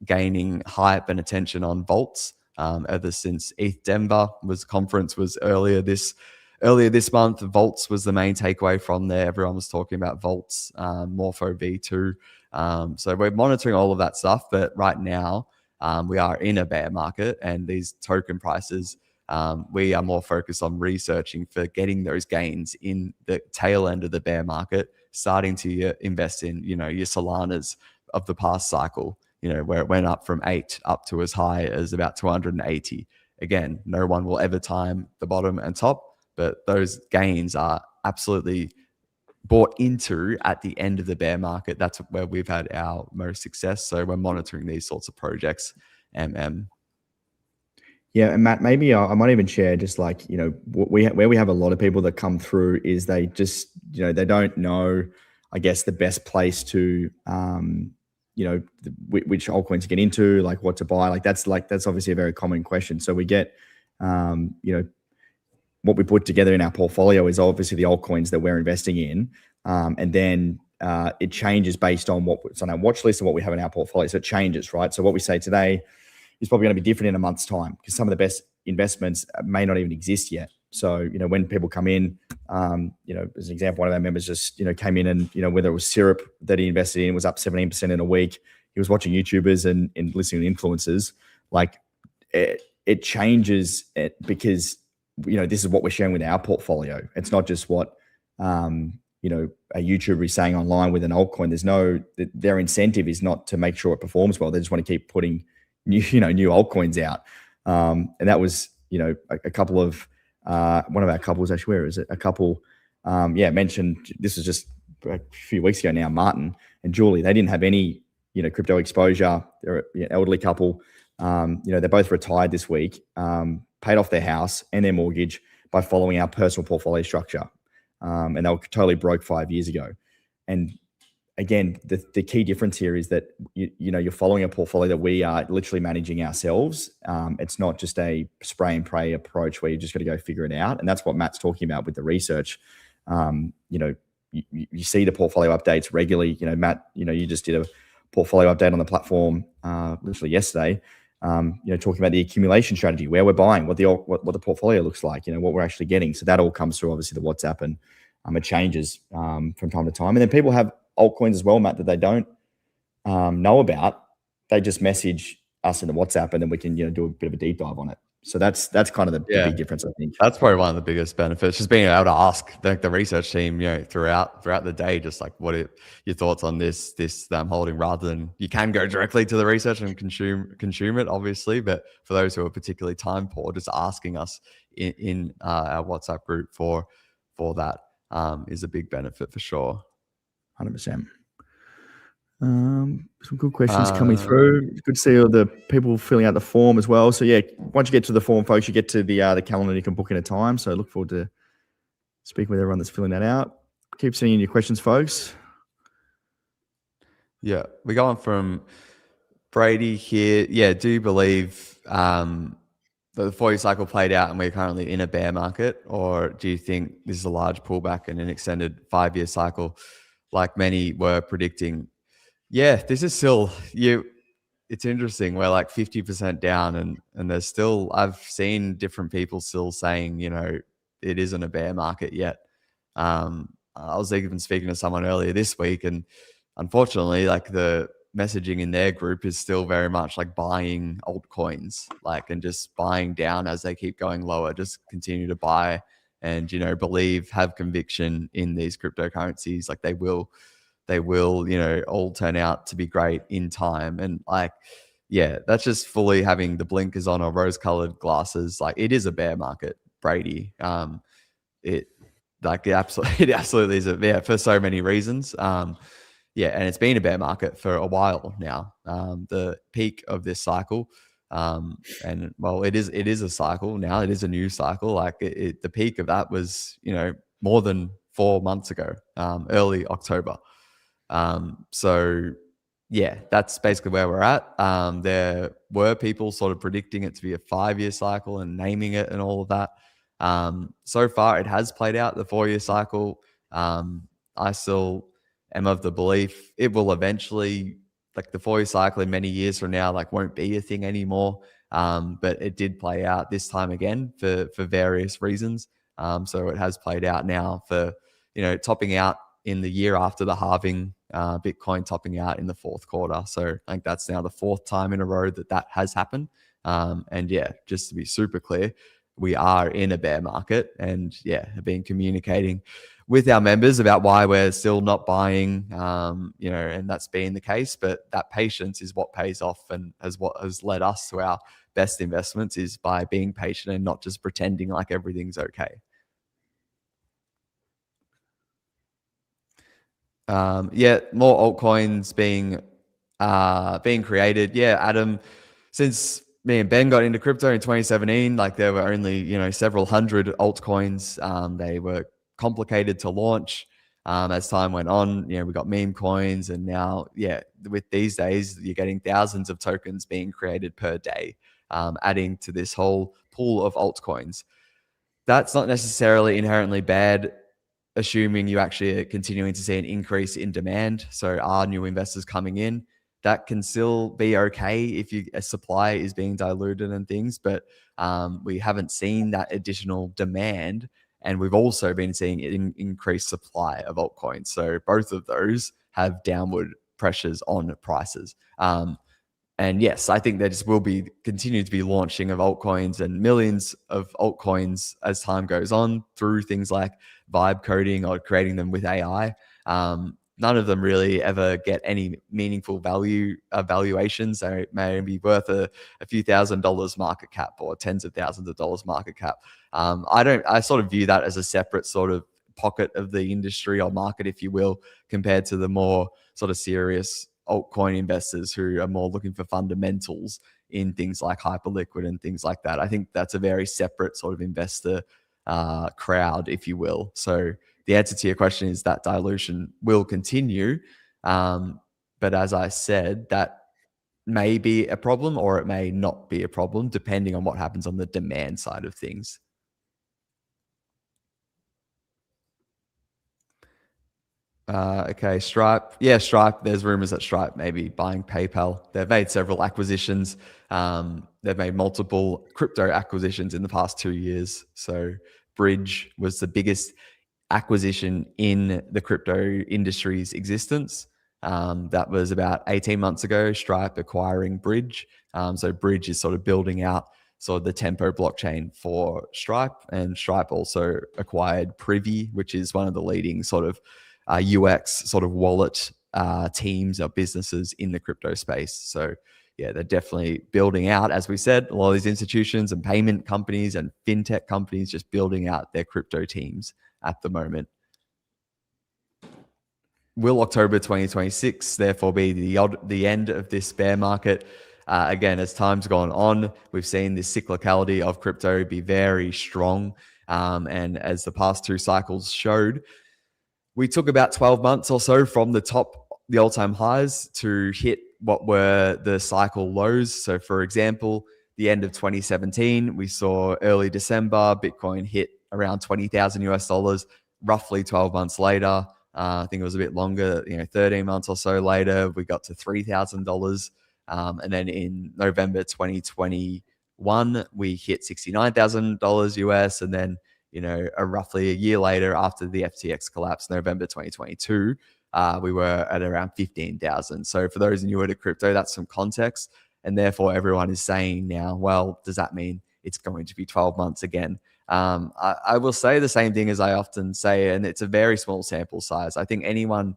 gaining hype and attention on vaults ever since ETH Denver conference was earlier this month. Vaults was the main takeaway from there. Everyone was talking about vaults, Morpho V2. So we're monitoring all of that stuff, but right now we are in a bear market, and these token prices, we are more focused on researching for getting those gains in the tail end of the bear market, starting to invest in, your Solanas of the past cycle, where it went up from 8 up to as high as about 280. Again, no one will ever time the bottom and top, but those gains are absolutely bought into at the end of the bear market. That's where we've had our most success. So we're monitoring these sorts of projects. Yeah, and Matt, maybe I might even share just like, where we have a lot of people that come through is they just, they don't know, I guess, the best place to, which altcoins to get into, like what to buy. That's obviously a very common question. So we get, what we put together in our portfolio is obviously the altcoins that we're investing in. And then it changes based on what's on our watch list and what we have in our portfolio. So it changes, right? So what we say today is probably going to be different in a month's time, because some of the best investments may not even exist yet. So, when people come in, as an example, one of our members just, came in and, whether it was syrup that he invested in was up 17% in a week. He was watching YouTubers and listening to influencers. Like, it changes it because, this is what we're sharing with our portfolio. It's not just what, a YouTuber is saying online with an altcoin. Their incentive is not to make sure it performs well. They just want to keep putting new altcoins out. And that was, a couple of, one of our couples, actually, where is it? A couple, mentioned, this was just a few weeks ago now, Martin and Julie. They didn't have any, crypto exposure. They're an elderly couple. They're both retired this week, paid off their house and their mortgage by following our personal portfolio structure. And they were totally broke 5 years ago. And again, the key difference here is that, you're following a portfolio that we are literally managing ourselves. It's not just a spray and pray approach where you just got to go figure it out. And that's what Matt's talking about with the research. You see the portfolio updates regularly. Matt, you just did a portfolio update on the platform literally yesterday. talking about the accumulation strategy, where we're buying, what the portfolio looks like, what we're actually getting. So that all comes through obviously the WhatsApp, and it changes from time to time. And then people have altcoins as well, Matt, that they don't know about. They just message us in the WhatsApp, and then we can do a bit of a deep dive on it. So that's kind of the big difference, I think. That's probably one of the biggest benefits, just being able to ask the research team, throughout the day, just like what are your thoughts on this that I'm holding, rather than you can go directly to the research and consume it, obviously. But for those who are particularly time poor, just asking us in our WhatsApp group for that is a big benefit for sure. 100%. Some good questions coming through. It's good to see all the people filling out the form as well. So yeah, once you get to the form, folks, you get to the calendar, you can book in a time. So I look forward to speaking with everyone that's filling that out. Keep sending in your questions, folks. Yeah, we go on from Brady here. Yeah, do you believe the 4-year cycle played out and we're currently in a bear market, or do you think this is a large pullback and an extended 5-year cycle like many were predicting? Yeah, this is still it's interesting. We're like 50% down, and there's still, I've seen different people still saying, it isn't a bear market yet. I was even speaking to someone earlier this week, and unfortunately, like the messaging in their group is still very much like buying altcoins, and just buying down as they keep going lower. Just continue to buy and believe, have conviction in these cryptocurrencies. Like they will all turn out to be great in time. And that's just fully having the blinkers on or rose-colored glasses. Like it is a bear market, Brady. It absolutely is for so many reasons. And it's been a bear market for a while now. The peak of this cycle, and well, it is a cycle now. It is a new cycle. The peak of that was more than 4 months ago, early October. So yeah, that's basically where we're at. There were people sort of predicting it to be a 5-year cycle and naming it and all of that. So far it has played out, the 4-year cycle. I still am of the belief it will eventually, like the 4-year cycle in many years from now, won't be a thing anymore. But it did play out this time again for various reasons. So it has played out now for, topping out in the year after the halving, Bitcoin topping out in the 4th quarter. So I think that's now the 4th time in a row that has happened. And yeah, just to be super clear, we are in a bear market, and have been communicating with our members about why we're still not buying, and that's been the case. But that patience is what pays off, and what has led us to our best investments, is by being patient and not just pretending like everything's okay. More altcoins being created. Yeah, Adam, since me and Ben got into crypto in 2017, there were only several hundred altcoins. They were complicated to launch. As time went on, we got meme coins, and now with these days you're getting thousands of tokens being created per day, adding to this whole pool of altcoins. That's not necessarily inherently bad, assuming you actually are continuing to see an increase in demand. So are new investors coming in? That can still be okay if a supply is being diluted and things, but we haven't seen that additional demand, and we've also been seeing an increased supply of altcoins. So both of those have downward pressures on prices. And yes, I think there just will be continue to be launching of altcoins and millions of altcoins as time goes on through things like vibe coding or creating them with AI. None of them really ever get any meaningful valuations. They may be worth a few $1,000s market cap or tens of thousands of dollars market cap. I sort of view that as a separate sort of pocket of the industry or market, if you will, compared to the more sort of serious altcoin investors who are more looking for fundamentals in things like Hyperliquid and things like that. I think that's a very separate sort of investor crowd, if you will. So the answer to your question is that dilution will continue. But as I said, that may be a problem or it may not be a problem, depending on what happens on the demand side of things. Okay, Stripe. Yeah, Stripe. There's rumors that Stripe may be buying PayPal. They've made several acquisitions. They've made multiple crypto acquisitions in the past 2 years. So Bridge was the biggest acquisition in the crypto industry's existence. That was about 18 months ago, Stripe acquiring Bridge. So Bridge is sort of building out sort of the Tempo blockchain for Stripe. And Stripe also acquired Privy, which is one of the leading sort of UX sort of wallet teams or businesses in the crypto space. So yeah, they're definitely building out, as we said, a lot of these institutions and payment companies and fintech companies just building out their crypto teams at the moment. Will October 2026 therefore be the end of this bear market? Again, as time's gone on, we've seen this cyclicality of crypto be very strong. And as the past 2 cycles showed, we took about 12 months or so from the all-time highs to hit what were the cycle lows. So for example, the end of 2017, we saw early December, Bitcoin hit around 20,000 US dollars. Roughly 12 months later, I think it was a bit longer, 13 months or so later, we got to $3,000. And then in November 2021, we hit $69,000 US. And then, roughly a year later, after the FTX collapse, November 2022, we were at around 15,000. So for those newer to crypto, that's some context. And therefore, everyone is saying now, well, does that mean it's going to be 12 months again? I will say the same thing as I often say, and it's a very small sample size. I think anyone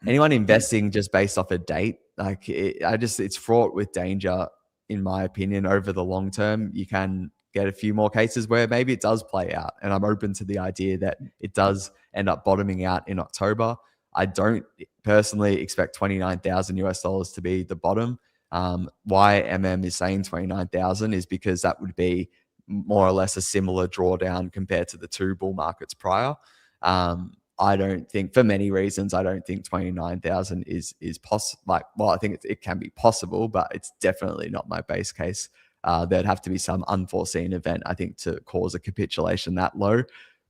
investing just based off a date, it's fraught with danger, in my opinion. Over the long term, you can get a few more cases where maybe it does play out. And I'm open to the idea that it does end up bottoming out in October. I don't personally expect 29,000 US dollars to be the bottom. Why MM is saying 29,000 is because that would be more or less a similar drawdown compared to the 2 bull markets prior. I don't think, for many reasons, I don't think 29,000 is possible. I think it can be possible, but it's definitely not my base case. There'd have to be some unforeseen event, I think, to cause a capitulation that low.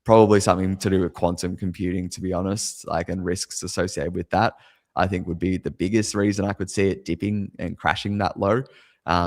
Probably something to do with quantum computing, to be honest, and risks associated with that, I think would be the biggest reason I could see it dipping and crashing that low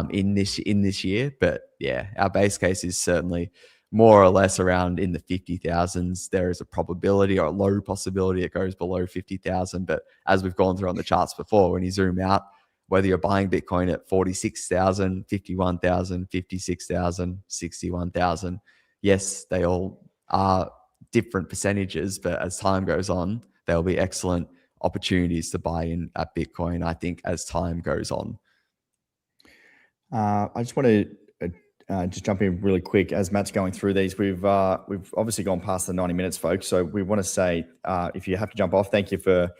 in this year. But yeah, our base case is certainly more or less around in the 50,000s. There is a probability or a low possibility it goes below 50,000. But as we've gone through on the charts before, when you zoom out, whether you're buying Bitcoin at 46,000, 51,000, 56,000, 61,000, yes, they all are different percentages, but as time goes on, there'll be excellent opportunities to buy in at Bitcoin, I think, as time goes on. I just want to just jump in really quick as Matt's going through these. We've obviously gone past the 90 minutes, folks. So we want to say, if you have to jump off, thank you for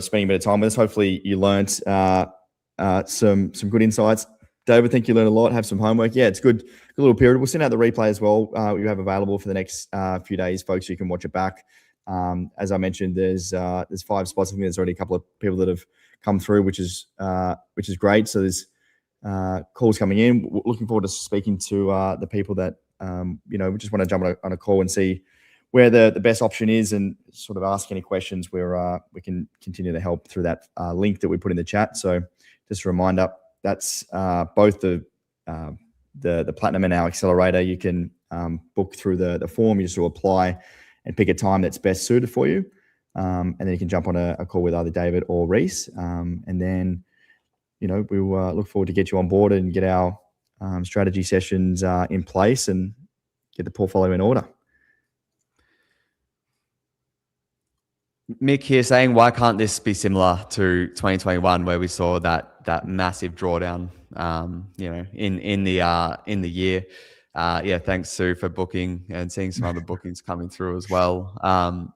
spending a bit of time with us. Hopefully you learned some good insights. David, I think you learned a lot. Have some homework. Yeah, it's good. A little period. We'll send out the replay as well. You have available for the next few days, folks. So you can watch it back. As I mentioned, there's 5 spots. I think there's already a couple of people that have come through, which is great. So there's calls coming in. We're looking forward to speaking to the people that we just want to jump on a call and see where the best option is, and sort of ask any questions where we can continue to help through that link that we put in the chat. So just a reminder, that's both the Platinum and our Accelerator. You can book through the form. You just sort of apply and pick a time that's best suited for you, and then you can jump on a call with either David or Reese, and then we will look forward to get you on board and get our strategy sessions in place and get the portfolio in order. Mick here saying, why can't this be similar to 2021, where we saw that massive drawdown, in the year? Yeah, thanks, Sue, for booking and seeing some other bookings coming through as well.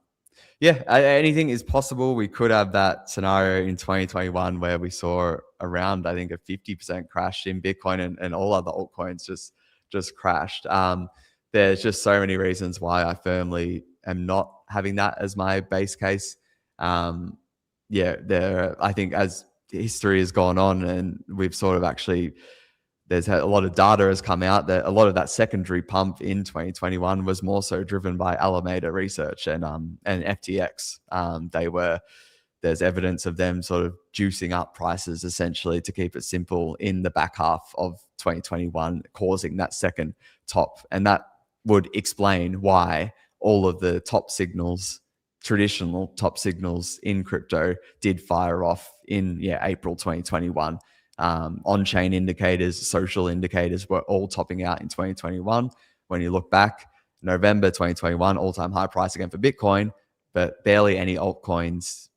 Anything is possible. We could have that scenario in 2021 where we saw around, I think, a 50% crash in Bitcoin and all other altcoins just crashed. There's just so many reasons why I firmly am not having that as my base case. I think as history has gone on and we've sort of actually there's a lot of data has come out that a lot of that secondary pump in 2021 was more so driven by Alameda Research and FTX. There's evidence of them sort of juicing up prices essentially, to keep it simple, in the back half of 2021, causing that second top. And that would explain why all of the top signals, traditional top signals in crypto, did fire off in April 2021. On-chain indicators, social indicators were all topping out in 2021. When you look back, November 2021, all-time high price again for Bitcoin, but barely any altcoins.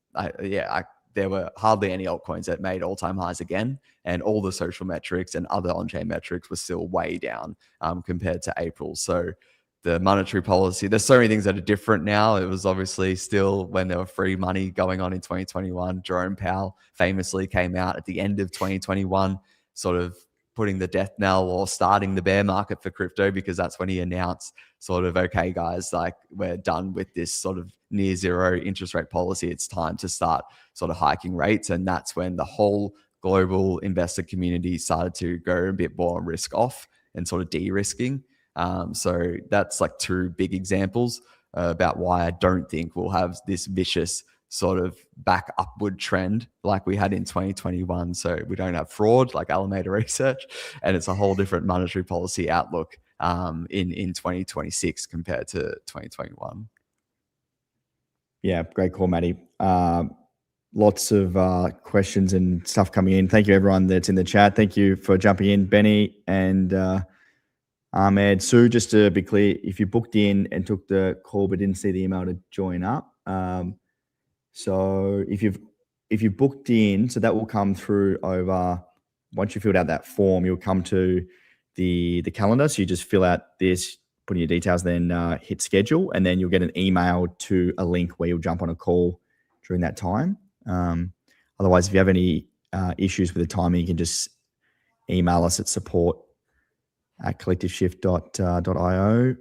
There were hardly any altcoins that made all-time highs again, and all the social metrics and other on-chain metrics were still way down compared to April. So the monetary policy, there's so many things that are different now. It was obviously still when there were free money going on in 2021. Jerome Powell famously came out at the end of 2021, sort of putting the death knell or starting the bear market for crypto, because that's when he announced sort of, okay, guys, like, we're done with this sort of near zero interest rate policy. It's time to start sort of hiking rates. And that's when the whole global investor community started to go a bit more risk off and sort of de-risking. So that's like two big examples about why I don't think we'll have this vicious sort of back upward trend like we had in 2021. So we don't have fraud like Alameda Research, and it's a whole different monetary policy outlook in 2026 compared to 2021. Yeah, great call, Matty. Lots of questions and stuff coming in. Thank you, everyone that's in the chat. Thank you for jumping in, Benny and Ahmed. Sue, just to be clear, if you booked in and took the call but didn't see the email to join up, so if you've booked in, so that will come through over, once you filled out that form, you'll come to the calendar. So you just fill out this, put in your details, then hit schedule, and then you'll get an email to a link where you'll jump on a call during that time. Otherwise, if you have any issues with the timing, you can just email us at support@collectiveshift.io.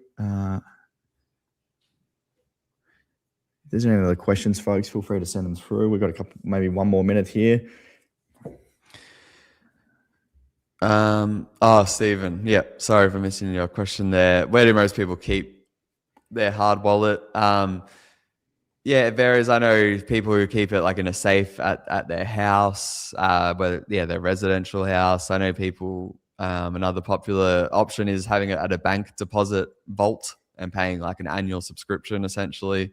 If there's any other questions, folks, feel free to send them through. We've got a couple, maybe one more minute here. Stephen, sorry for missing your question there. Where do most people keep their hard wallet? It varies. I know people who keep it like in a safe at their house, their residential house. I know people, another popular option is having it at a bank deposit vault and paying like an annual subscription essentially,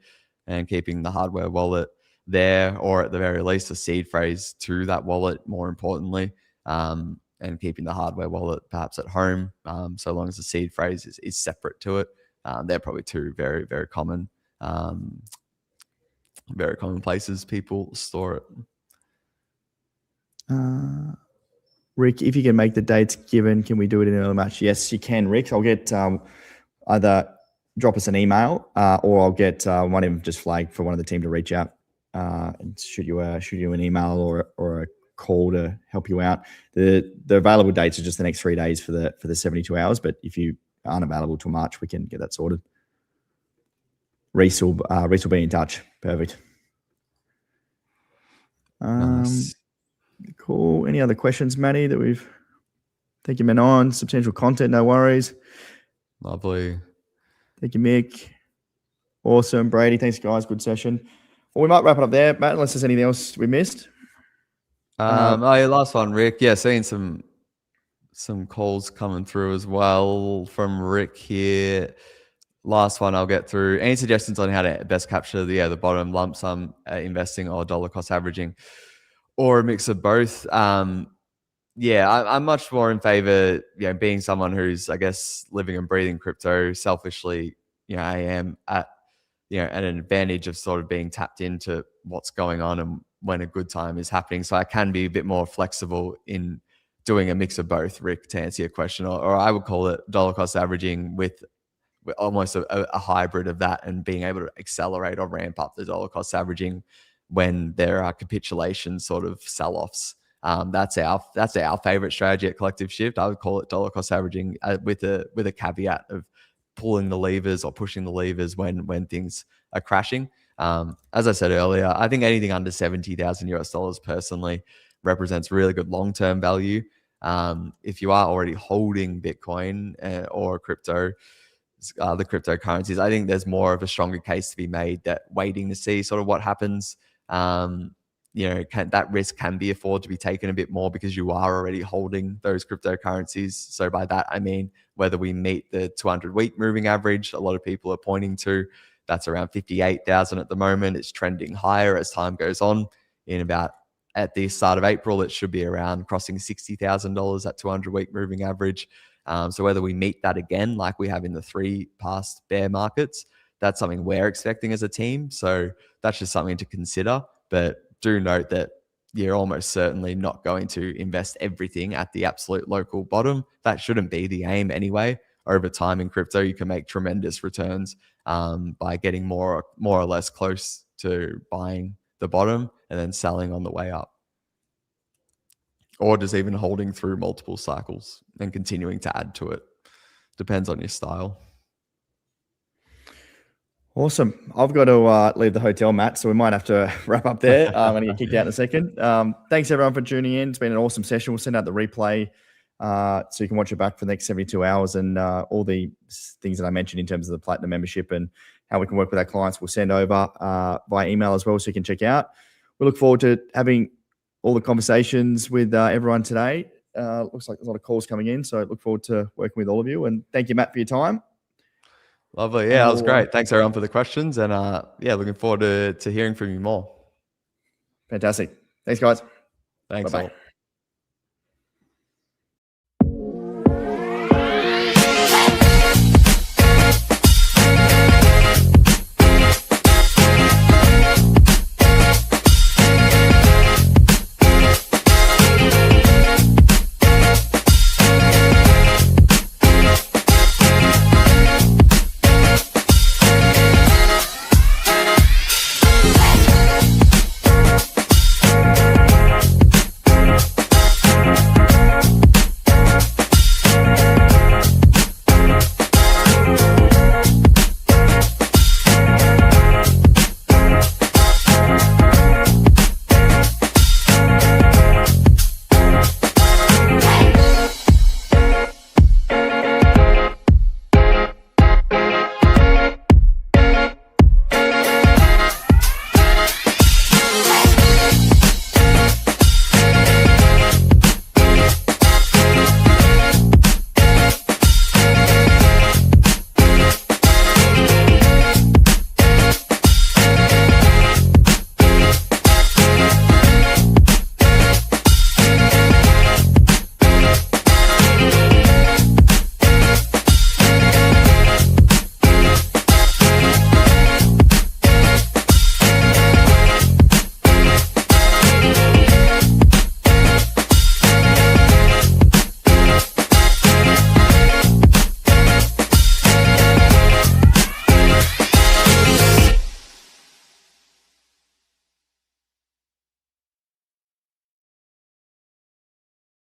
and keeping the hardware wallet there, or at the very least a seed phrase to that wallet, more importantly, and keeping the hardware wallet perhaps at home, so long as the seed phrase is separate to it. They're probably two very, very common places people store it. Rick, if you can make the dates given, can we do it in an early match? Yes, you can, Rick. I'll get either drop us an email or I'll get one of them just flagged for one of the team to reach out and shoot you an email or a call to help you out. The available dates are just the next 3 days for the 72 hours, but if you aren't available till March, we can get that sorted. Reese will be in touch. Perfect. Nice. Cool. Any other questions, Matty, that we've taken men on? Substantial content, no worries. Lovely. Thank you, Mick. Awesome. Brady, thanks, guys. Good session. Well, we might wrap it up there, Matt, unless there's anything else we missed. Last one, Rick. Yeah, seeing some calls coming through as well from Rick here. Last one I'll get through. Any suggestions on how to best capture the bottom lump sum investing or dollar cost averaging, or a mix of both? I'm much more in favor, being someone who's, I guess, living and breathing crypto selfishly. I am at an advantage of sort of being tapped into what's going on and when a good time is happening. So I can be a bit more flexible in doing a mix of both, Rick, to answer your question, or I would call it dollar cost averaging with almost a hybrid of that, and being able to accelerate or ramp up the dollar cost averaging when there are capitulation sort of sell-offs. That's our favorite strategy at Collective Shift. I would call it dollar cost averaging with a caveat of pulling the levers or pushing the levers when things are crashing. As I said earlier, I think anything under $70,000 personally represents really good long-term value. If you are already holding Bitcoin or crypto, the cryptocurrencies, I think there's more of a stronger case to be made that waiting to see sort of what happens. That risk can be afforded to be taken a bit more because you are already holding those cryptocurrencies. So by that, I mean, whether we meet the 200-week moving average, a lot of people are pointing to, that's around 58,000 at the moment. It's trending higher as time goes on. At the start of April, it should be around crossing $60,000 at 200-week moving average. So whether we meet that again, like we have in the 3 past bear markets, that's something we're expecting as a team. So that's just something to consider. But do note that you're almost certainly not going to invest everything at the absolute local bottom. That shouldn't be the aim anyway. Over time in crypto, you can make tremendous returns by getting more or less close to buying the bottom and then selling on the way up. Or just even holding through multiple cycles and continuing to add to it. Depends on your style. Awesome. I've got to leave the hotel, Matt, so we might have to wrap up there. I'm going to get kicked out in a second. Thanks, everyone, for tuning in. It's been an awesome session. We'll send out the replay so you can watch it back for the next 72 hours. And all the things that I mentioned in terms of the Platinum membership and how we can work with our clients, we'll send over via email as well so you can check out. We look forward to having all the conversations with everyone today. Looks like there's a lot of calls coming in, so I look forward to working with all of you. And thank you, Matt, for your time. Lovely. Yeah, that was great. Thanks, everyone, for the questions. And looking forward to hearing from you more. Fantastic. Thanks, guys. Thanks, Bye-bye. all.